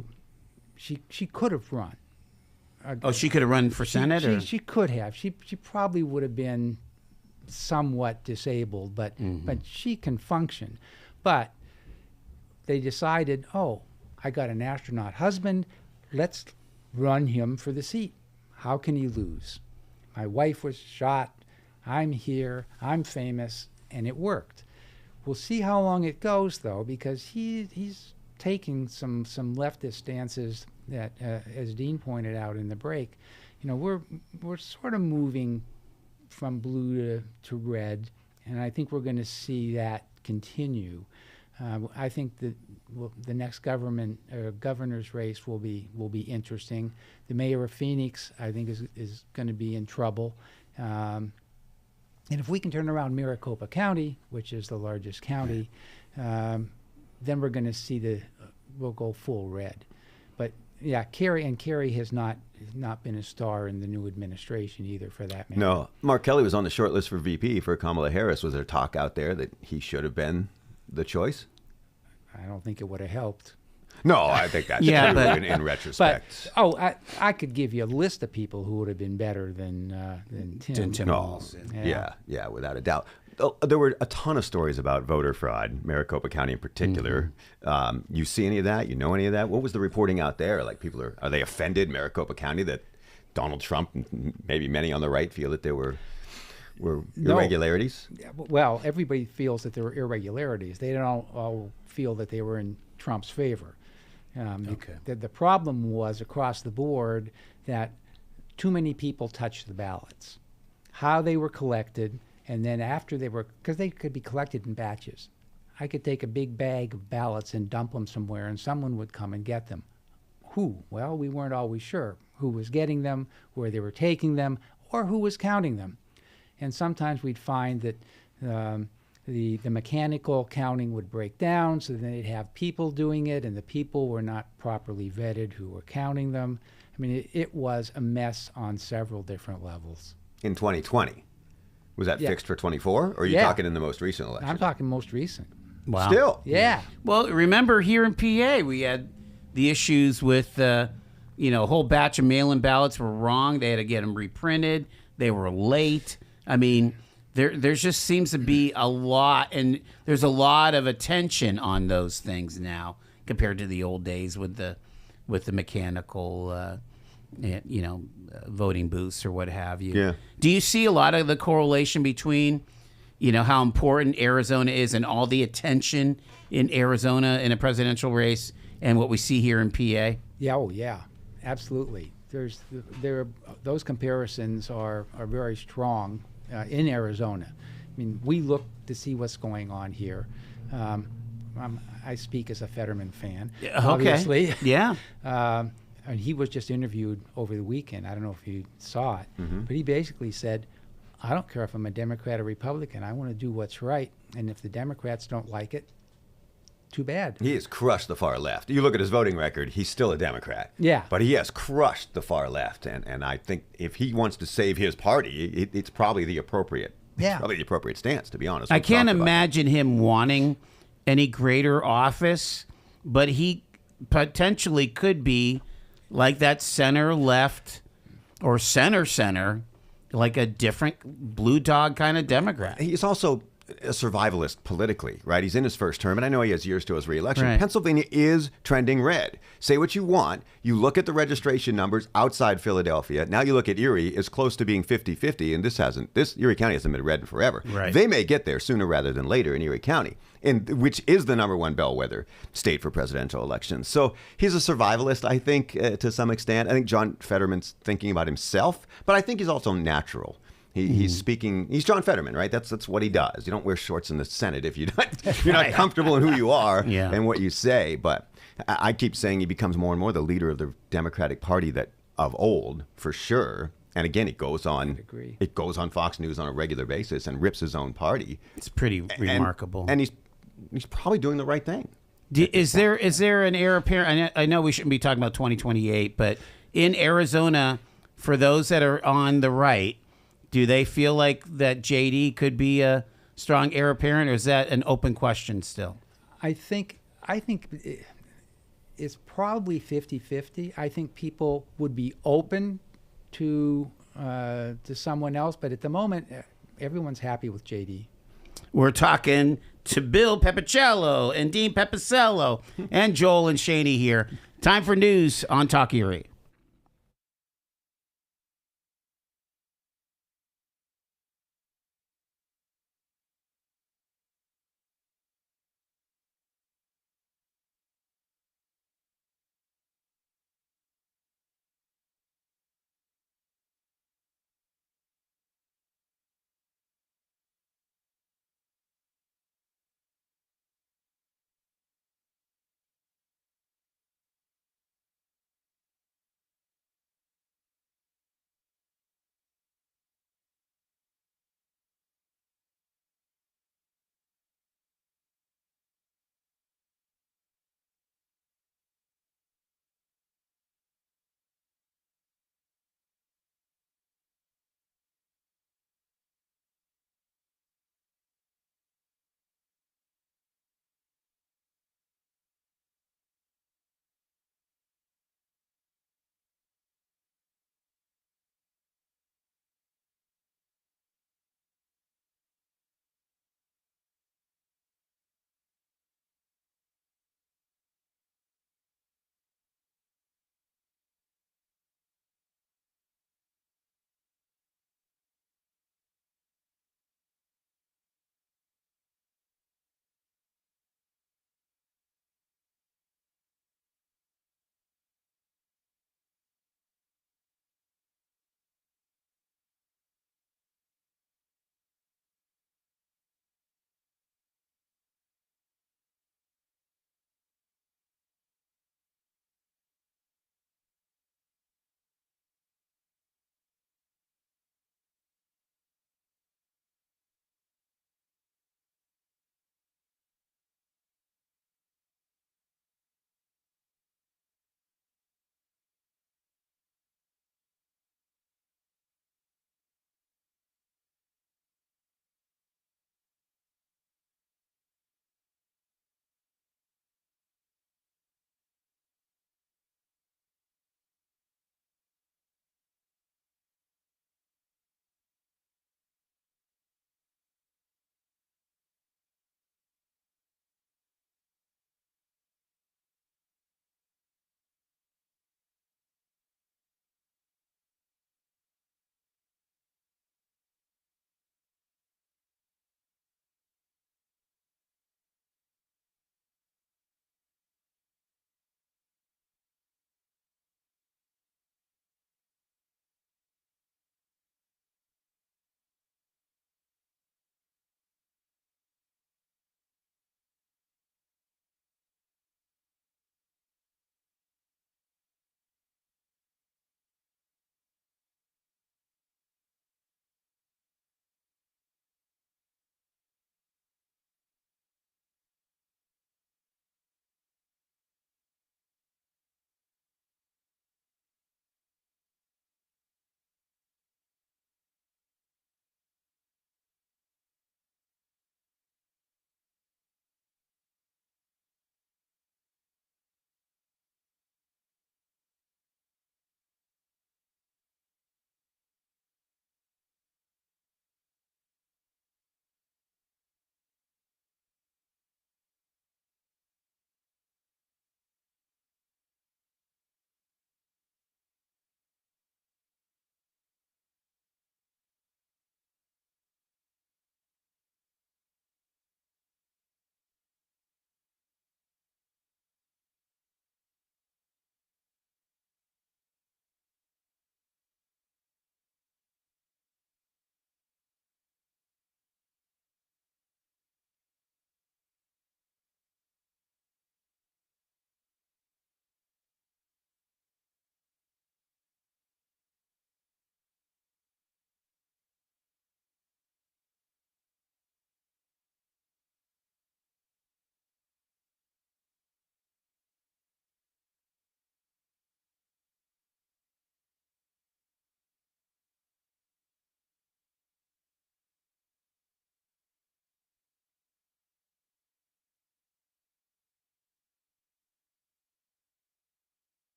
she could have run. Oh, she could have run for Senate, or She could have. She probably would have been somewhat disabled, but she can function. But they decided, oh, I got an astronaut husband. Let's run him for the seat. How can he lose? My wife was shot. I'm here. I'm famous, and it worked. We'll see how long it goes, though, because he's taking some leftist stances that, as Dean pointed out in the break, you know, we're sort of moving from blue to red, and I think we're going to see that continue. I think that the next governor's race will be interesting. The mayor of Phoenix, I think, is going to be in trouble. And if we can turn around Maricopa County, which is the largest county, then we're going to see we'll go full red. But yeah, Kari has not been a star in the new administration either, for that matter. No. Mark Kelly was on the short list for VP for Kamala Harris. Was there talk out there that he should have been the choice? I don't think it would have helped. No, I think that's Yeah, true but- in retrospect. I could give you a list of people who would have been better than Tim. Tim No, Walz. yeah, without a doubt. There were a ton of stories about voter fraud, Maricopa County in particular. You see any of that? You know any of that? What was the reporting out there? Like, people are they offended, Maricopa County, that Donald Trump and maybe many on the right feel that there were irregularities? Well, everybody feels that there were irregularities. They don't all feel that they were in Trump's favor. Okay. The problem was across the board that too many people touched the ballots. How they were collected, and then after because they could be collected in batches. I could take a big bag of ballots and dump them somewhere, and someone would come and get them. Who? Well, we weren't always sure who was getting them, where they were taking them, or who was counting them. And sometimes we'd find that the mechanical counting would break down, so then they'd have people doing it, and the people were not properly vetted who were counting them. I mean, it was a mess on several different levels. In 2020. Was that Yeah. fixed for 24? Or are you Yeah. talking in the most recent election? I'm talking most recent. Wow. Still. Yeah. Well, remember here in PA, we had the issues with, a whole batch of mail-in ballots were wrong. They had to get them reprinted. They were late. I mean, there just seems to be a lot, and there's a lot of attention on those things now compared to the old days with the mechanical, voting booths or what have you. Yeah. Do you see a lot of the correlation between, how important Arizona is and all the attention in Arizona in a presidential race and what we see here in PA? Yeah, oh yeah, absolutely. Those comparisons are very strong in Arizona. I mean, we look to see what's going on here. I speak as a Fetterman fan, obviously. Yeah. And he was just interviewed over the weekend. I don't know if you saw it, but he basically said, I don't care if I'm a Democrat or Republican. I want to do what's right. And if the Democrats don't like it, too bad. He has crushed the far left. You look at his voting record, he's still a Democrat. Yeah. But he has crushed the far left. And I think if he wants to save his party, it's probably the appropriate stance, to be honest. I can't imagine him wanting any greater office, but he potentially could be like that center left or center, like a different blue dog kind of Democrat. He's also a survivalist politically, right? He's in his first term, and I know he has years to his reelection. Right. Pennsylvania is trending red. Say what you want. You look at the registration numbers outside Philadelphia. Now you look at Erie, it's close to being 50-50, and this Erie County hasn't been red in forever. Right. They may get there sooner rather than later in Erie County, which is the number one bellwether state for presidential elections. So he's a survivalist, I think, to some extent. I think John Fetterman's thinking about himself, but I think he's also natural. He's speaking. He's John Fetterman, right? That's what he does. You don't wear shorts in the Senate if you're not comfortable in who you are and what you say. But I keep saying he becomes more and more the leader of the Democratic Party that of old, for sure. And again, it goes on Fox News on a regular basis and rips his own party. It's pretty remarkable. And he's probably doing the right thing. Is there an heir apparent? I know we shouldn't be talking about 2028, but in Arizona, for those that are on the right, do they feel like that JD could be a strong heir apparent, or is that an open question still? I think it's probably 50-50. I think people would be open to someone else, but at the moment, everyone's happy with JD. We're talking to Bill Pepicello and Dean Pepicello and Joel and Shaney here. Time for news on Talk Erie.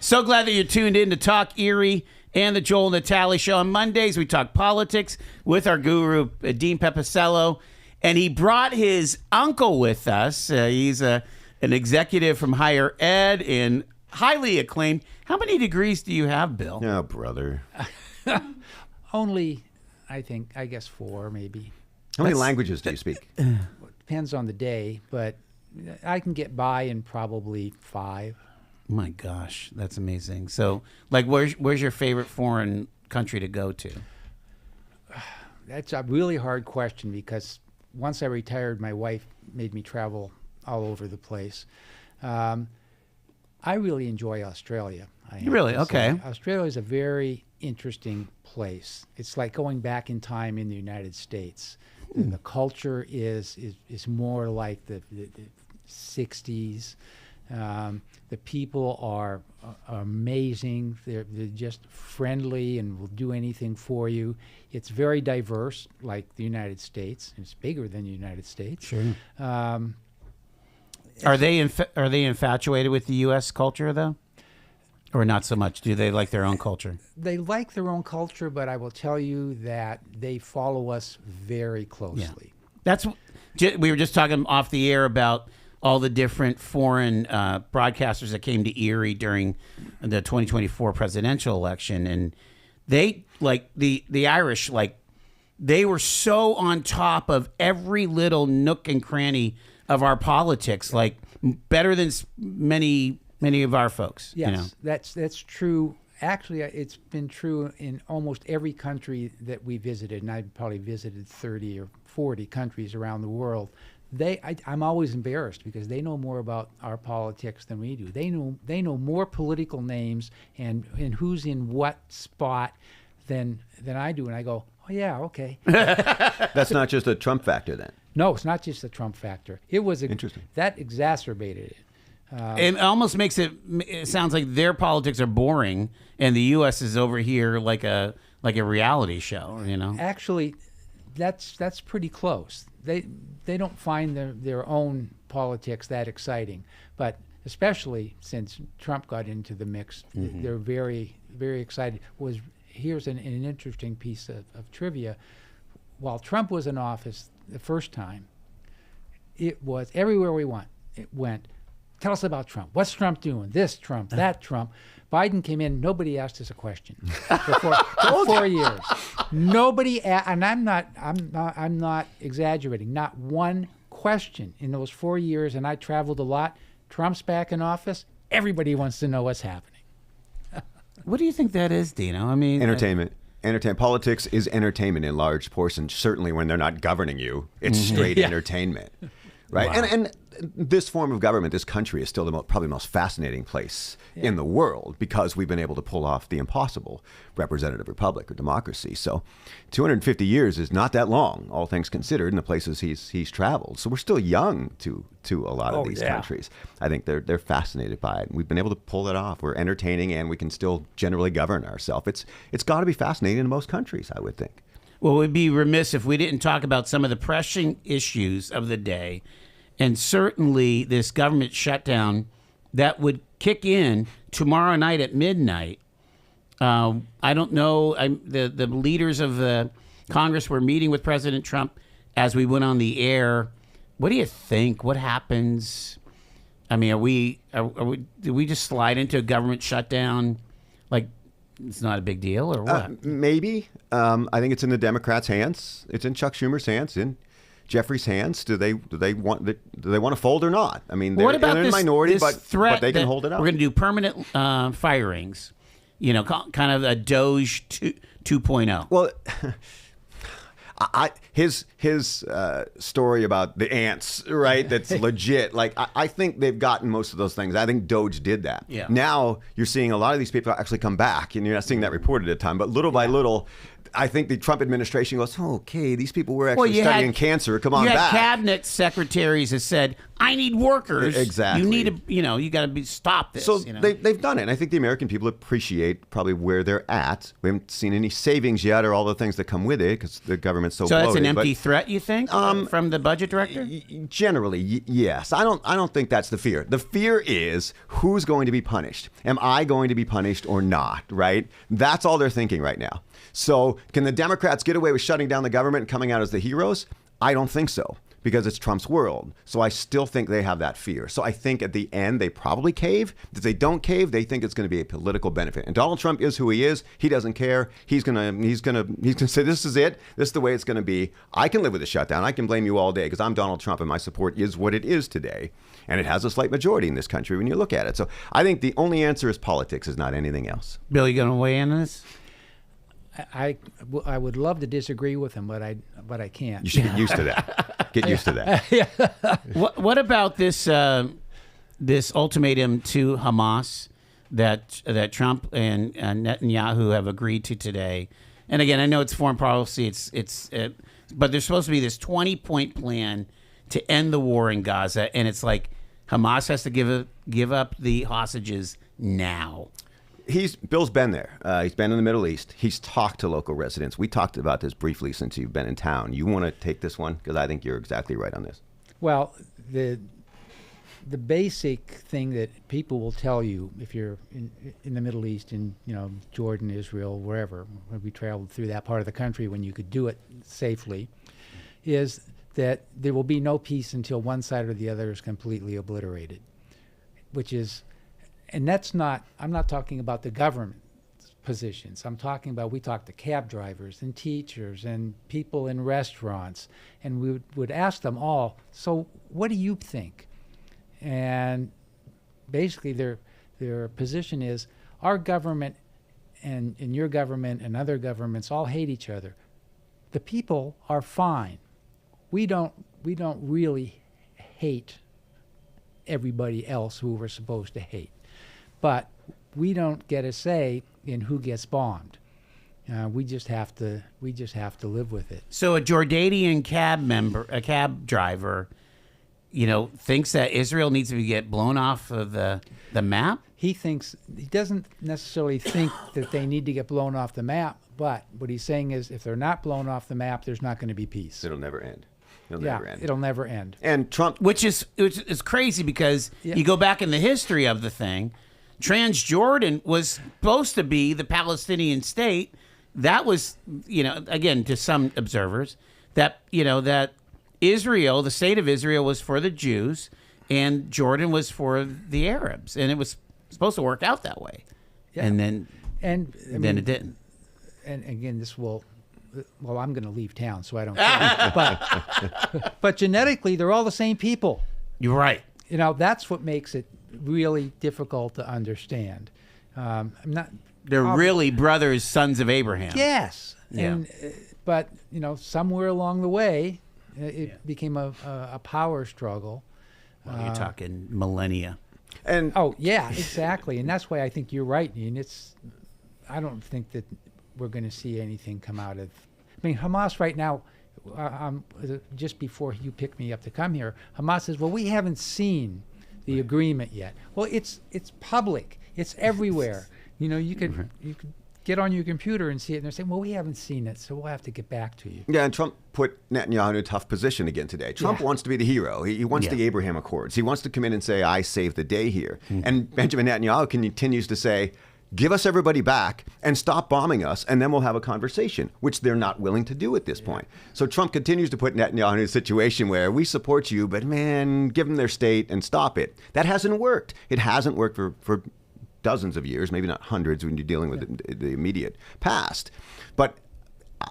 So glad that you're tuned in to Talk Erie and the Joel Natale Show. On Mondays, we talk politics with our guru, Dean Pepicello. And he brought his uncle with us. He's an executive from higher ed and highly acclaimed. How many degrees do you have, Bill? Oh, brother. Only, I guess 4 maybe. How many languages do you speak? Depends on the day, but I can get by in probably 5. My gosh, that's amazing. So, like, where's your favorite foreign country to go to? That's a really hard question because once I retired, my wife made me travel all over the place. I really enjoy Australia. Really? Okay. Australia is a very interesting place. It's like going back in time in the United States. And the culture is more like the 60s. The people are amazing. They're just friendly and will do anything for you. It's very diverse, like the United States. It's bigger than the United States. Sure. Are they infatuated with the U.S. culture though, or not so much? Do they like their own culture? They like their own culture, but I will tell you that they follow us very closely. Yeah. We were just talking off the air about all the different foreign broadcasters that came to Erie during the 2024 presidential election, and they, like the Irish, like they were so on top of every little nook and cranny of our politics, like better than many of our folks. Yes, you know? that's true. Actually, it's been true in almost every country that we visited, and I've probably visited 30 or 40 countries around the world. I'm always embarrassed because they know more about our politics than we do. They know more political names and who's in what spot than I do. And I go, oh yeah, okay. That's not just a Trump factor then. No, it's not just the Trump factor. It was Interesting. That exacerbated it. It almost makes it sounds like their politics are boring, and the U.S. is over here like a reality show. You know, actually, that's pretty close. They don't find their own politics that exciting, but especially since Trump got into the mix, they're very, very excited. Here's an interesting piece of trivia. While Trump was in office the first time, it was everywhere we went. It went, tell us about Trump. What's Trump doing? This Trump, that Trump. Biden came in. Nobody asked us a question for 4 years. Nobody, and I'm not exaggerating. Not one question in those 4 years. And I traveled a lot. Trump's back in office. Everybody wants to know what's happening. What do you think that is, Dino? I mean, Entertainment. Politics is entertainment in large portions. Certainly, when they're not governing you, it's straight entertainment, right? Wow. And this form of government, this country, is still probably the most fascinating place in the world because we've been able to pull off the impossible, representative republic or democracy. So, 250 years is not that long, all things considered, in the places he's traveled. So we're still young to a lot of these countries. I think they're fascinated by it. We've been able to pull it off. We're entertaining, and we can still generally govern ourselves. It's got to be fascinating in most countries, I would think. Well, we'd be remiss if we didn't talk about some of the pressing issues of the day. And certainly this government shutdown that would kick in tomorrow night at midnight. I don't know. The leaders of the Congress were meeting with President Trump as we went on the air. What do you think? What happens? I mean, do we just slide into a government shutdown? Like, it's not a big deal, or what? Maybe. I think it's in the Democrats' hands. It's in Chuck Schumer's hands. In Jeffrey's hands. Do they want to fold or not? I mean, they're in a minority, but they can hold it up. We're going to do permanent firings. You know, kind of a Doge 2.0. Well, his story about the ants, right? That's legit. Like, I think they've gotten most of those things. I think Doge did that. Yeah. Now you're seeing a lot of these people actually come back, and you're not seeing that reported at the time. But little by little, I think the Trump administration goes, oh, okay, these people were actually you studying had- cancer. Come on You had back. cabinet secretaries that said, "I need workers. Exactly. You need to, you got to stop this." So you know? they've done it. And I think the American people appreciate probably where they're at. We haven't seen any savings yet or all the things that come with it because the government's so So that's bloated. an empty but threat, you think, from the budget director? generally, yes. I don't think that's the fear. The fear is who's going to be punished. Am I going to be punished or not, right? That's all they're thinking right now. So can the Democrats get away with shutting down the government and coming out as the heroes? I don't think so because it's Trump's world. So I still think they have that fear. So I think at the end they probably cave. If they don't cave, they think it's going to be a political benefit. And Donald Trump is who he is. He doesn't care. He's gonna say this is it. This is the way it's going to be. I can live with a shutdown. I can blame you all day because I'm Donald Trump and my support is what it is today. And it has a slight majority in this country when you look at it. So I think the only answer is politics, is not anything else. Bill, you going to weigh in on this? I would love to disagree with him, but I can't. You should get used to that. Get used to that. What about this this ultimatum to Hamas that Trump and Netanyahu have agreed to today? And again, I know it's foreign policy. But there's supposed to be this 20-point plan to end the war in Gaza, and it's like Hamas has to give up the hostages now. Bill's been there. He's been in the Middle East. He's talked to local residents. We talked about this briefly since you've been in town. You want to take this one? Because I think you're exactly right on this. Well, the basic thing that people will tell you if you're in the Middle East, in Jordan, Israel, wherever, when we traveled through that part of the country when you could do it safely, is that there will be no peace until one side or the other is completely obliterated, and that's not, I'm not talking about the government positions. I'm talking about, we talk to cab drivers and teachers and people in restaurants, and we would ask them all, so what do you think? And basically their position is, our government and your government and other governments all hate each other. The people are fine. We don't really hate everybody else who we're supposed to hate. But we don't get a say in who gets bombed. We just have to live with it. So a Jordanian cab driver, thinks that Israel needs to get blown off of the map? He doesn't necessarily think that they need to get blown off the map, but what he's saying is if they're not blown off the map, there's not going to be peace. It'll never end. It'll never end. And Trump... Which is crazy because you go back in the history of the thing, Transjordan was supposed to be the Palestinian state. That was, again, to some observers, that Israel, the state of Israel, was for the Jews, and Jordan was for the Arabs, and it was supposed to work out that way. Yeah. And then it didn't. And again, I'm going to leave town, so I don't care. But genetically, they're all the same people. You're right. That's what makes it really difficult to understand. They're really brothers, sons of Abraham. Yes. Yeah. But somewhere along the way, it became a power struggle. Well, you're talking millennia. And exactly. And that's why I think you're right, Ian. I don't think that we're going to see anything come out of. I mean, Hamas right now. Just before you picked me up to come here, Hamas says, "Well, we haven't seen the agreement yet." Well, it's public. It's everywhere. You could get on your computer and see it, and they're saying, "Well, we haven't seen it, so we'll have to get back to you." Yeah, and Trump put Netanyahu in a tough position again today. Trump wants to be the hero. He wants the Abraham Accords. He wants to come in and say, "I saved the day here." And Benjamin Netanyahu continues to say, "Give us everybody back and stop bombing us, and then we'll have a conversation," which they're not willing to do at this point. So Trump continues to put Netanyahu in a situation where we support you, but man, give them their state and stop it. That hasn't worked. It hasn't worked for dozens of years, maybe not hundreds when you're dealing with the immediate past. But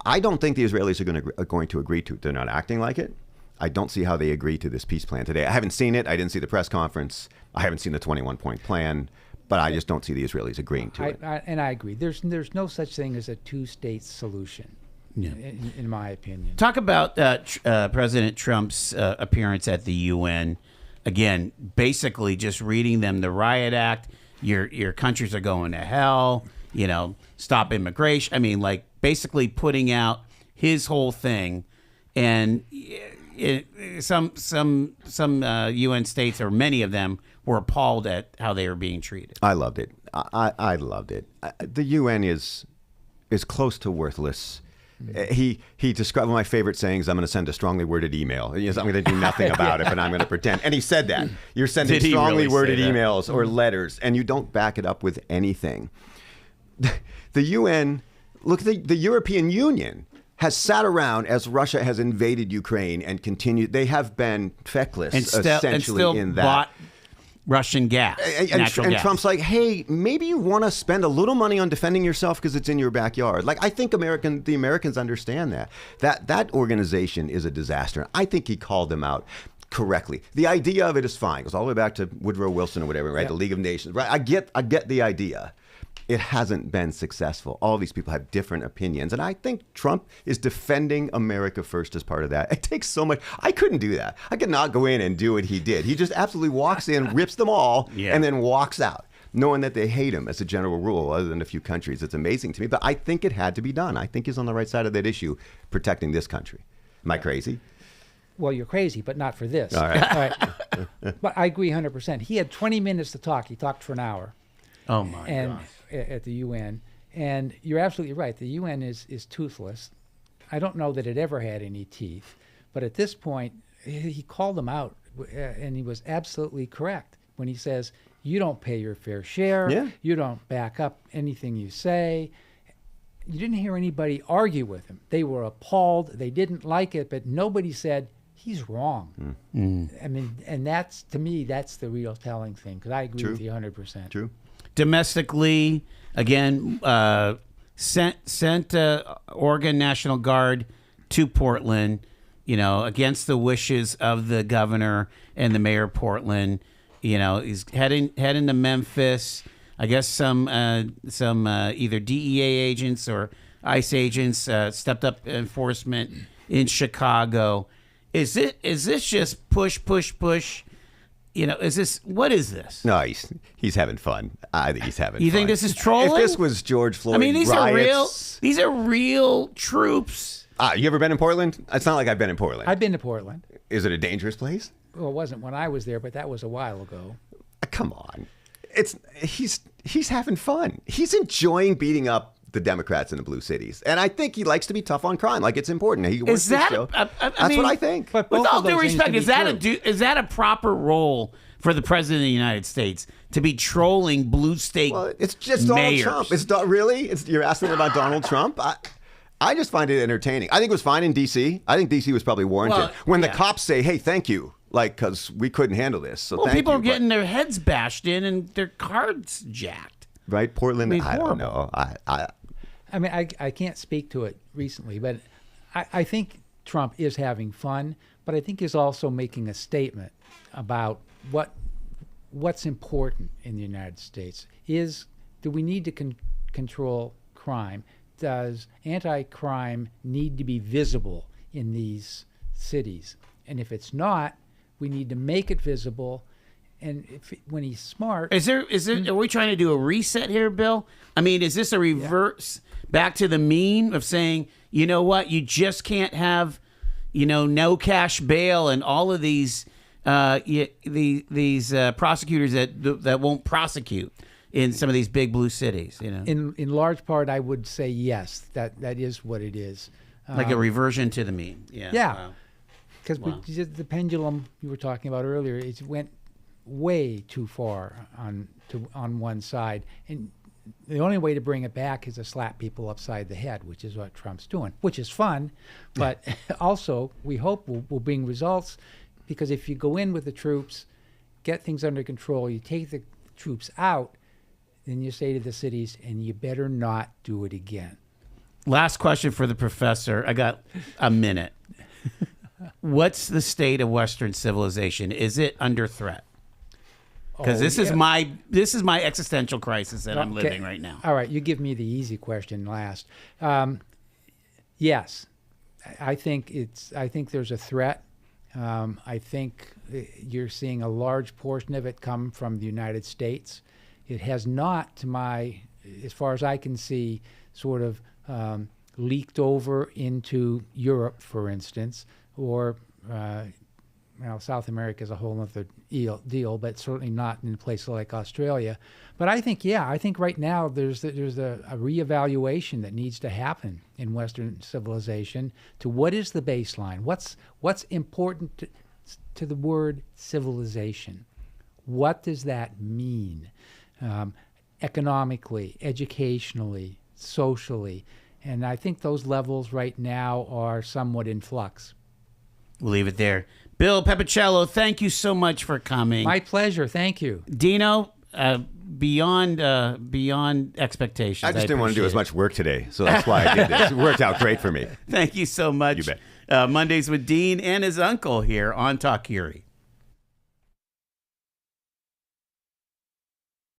I don't think the Israelis are going to agree to it. They're not acting like it. I don't see how they agree to this peace plan today. I haven't seen it. I didn't see the press conference. I haven't seen the 21-point plan. But I just don't see the Israelis agreeing to it. And I agree. There's no such thing as a two-state solution, in my opinion. Talk about President Trump's appearance at the UN. Again, basically just reading them the riot act. Your countries are going to hell. Stop immigration. I mean, like basically putting out his whole thing, and some UN states, or many of them, were appalled at how they were being treated. I loved it. I loved it. The UN is close to worthless. He described one of my favorite sayings. I'm going to send a strongly worded email. I'm going to do nothing about it, but I'm going to pretend. And he said that. You're sending Did he strongly really worded say that? emails or letters, and you don't back it up with anything. The UN, look, the European Union has sat around as Russia has invaded Ukraine and continued. They have been feckless, And essentially, still in that. bought Russian gas, natural And gas. Trump's like, hey, maybe you want to spend a little money on defending yourself because it's in your backyard. Like, I think the Americans understand that organization is a disaster. I think he called them out correctly. The idea of it is fine. It goes all the way back to Woodrow Wilson or whatever, right? Yeah. The League of Nations, right? I get the idea. It hasn't been successful. All these people have different opinions. And I think Trump is defending America first as part of that. It takes so much. I couldn't do that. I could not go in and do what he did. He just absolutely walks in, rips them all, and then walks out, knowing that they hate him as a general rule, other than a few countries. It's amazing to me. But I think it had to be done. I think he's on the right side of that issue, protecting this country. Am I crazy? Well, you're crazy, but not for this. All right. All right. But I agree 100%. He had 20 minutes to talk. He talked for an hour. Oh my and gosh. at the UN, and you're absolutely right. The UN is toothless. I don't know that it ever had any teeth, but at this point, he called them out, and he was absolutely correct when he says, "You don't pay your fair share. Yeah. You don't back up anything you say." You didn't hear anybody argue with him. They were appalled. They didn't like it, but nobody said he's wrong. I mean, and that's, to me, that's the real telling thing. Because I agree True. with you 100%. True. Domestically, again, sent Oregon National Guard to Portland, against the wishes of the governor and the mayor of Portland. He's heading to Memphis. I guess some either DEA agents or ICE agents stepped up enforcement in Chicago. Is this just push? What is this? No, he's having fun. I think he's having fun. You think this is trolling? If this was George Floyd I mean, these riots, are real troops. You ever been in Portland? It's not like I've been in Portland. I've been to Portland. Is it a dangerous place? Well, it wasn't when I was there, but that was a while ago. Come on. He's having fun. He's enjoying beating up the Democrats in the blue cities. And I think he likes to be tough on crime. Like, it's important. He works this show. That's what I think. But With both all of those due things respect, can be true. is that a proper role for the president of the United States to be trolling blue state Well, it's just mayors? Donald Trump. Really? You're asking about Donald Trump? I just find it entertaining. I think it was fine in D.C. I think D.C. was probably warranted. Well, when the yeah. cops say, hey, thank you, because we couldn't handle this. So Well, thank people you. are getting their heads bashed in and their cards jacked. Right? Portland, I mean, I don't horrible. know. I mean, I can't speak to it recently, but I think Trump is having fun, but I think he's also making a statement about what's important in the United States. Do we need to control crime? Does anti-crime need to be visible in these cities? And if it's not, we need to make it visible. And when he's smart, Are we trying to do a reset here, Bill? I mean, is this a reverse back to the mean of saying, you know what, you just can't have, no cash bail and all of these prosecutors that won't prosecute in some of these big blue cities, in large part, I would say yes. That is what it is. like a reversion to the mean. Yeah. Yeah. Wow. Because Wow. the pendulum you were talking about earlier, it went way too far on one side, and the only way to bring it back is to slap people upside the head, which is what Trump's doing, which is fun, but also we hope will bring results, because if you go in with the troops, get things under control, you take the troops out, then you say to the cities, and you better not do it again. Last question for the professor. I got a minute. What's the state of Western civilization? Is it under threat? Because this is my existential crisis that I'm living right now. All right, you give me the easy question last. Yes, I think there's a threat. I think you're seeing a large portion of it come from the United States. It has not, as far as I can see, sort of leaked over into Europe, for instance, or South America is a whole other deal, but certainly not in a place like Australia. But I think right now there's a reevaluation that needs to happen in Western civilization to what is the baseline, what's important to the word civilization. What does that mean economically, educationally, socially? And I think those levels right now are somewhat in flux. We'll leave it there. Bill Pepicello, thank you so much for coming. My pleasure. Thank you. Dino, beyond expectations. I just didn't want to do as much work today, so that's why I did this. It worked out great for me. Thank you so much. You bet. Mondays with Dean and his uncle here on Talk Erie.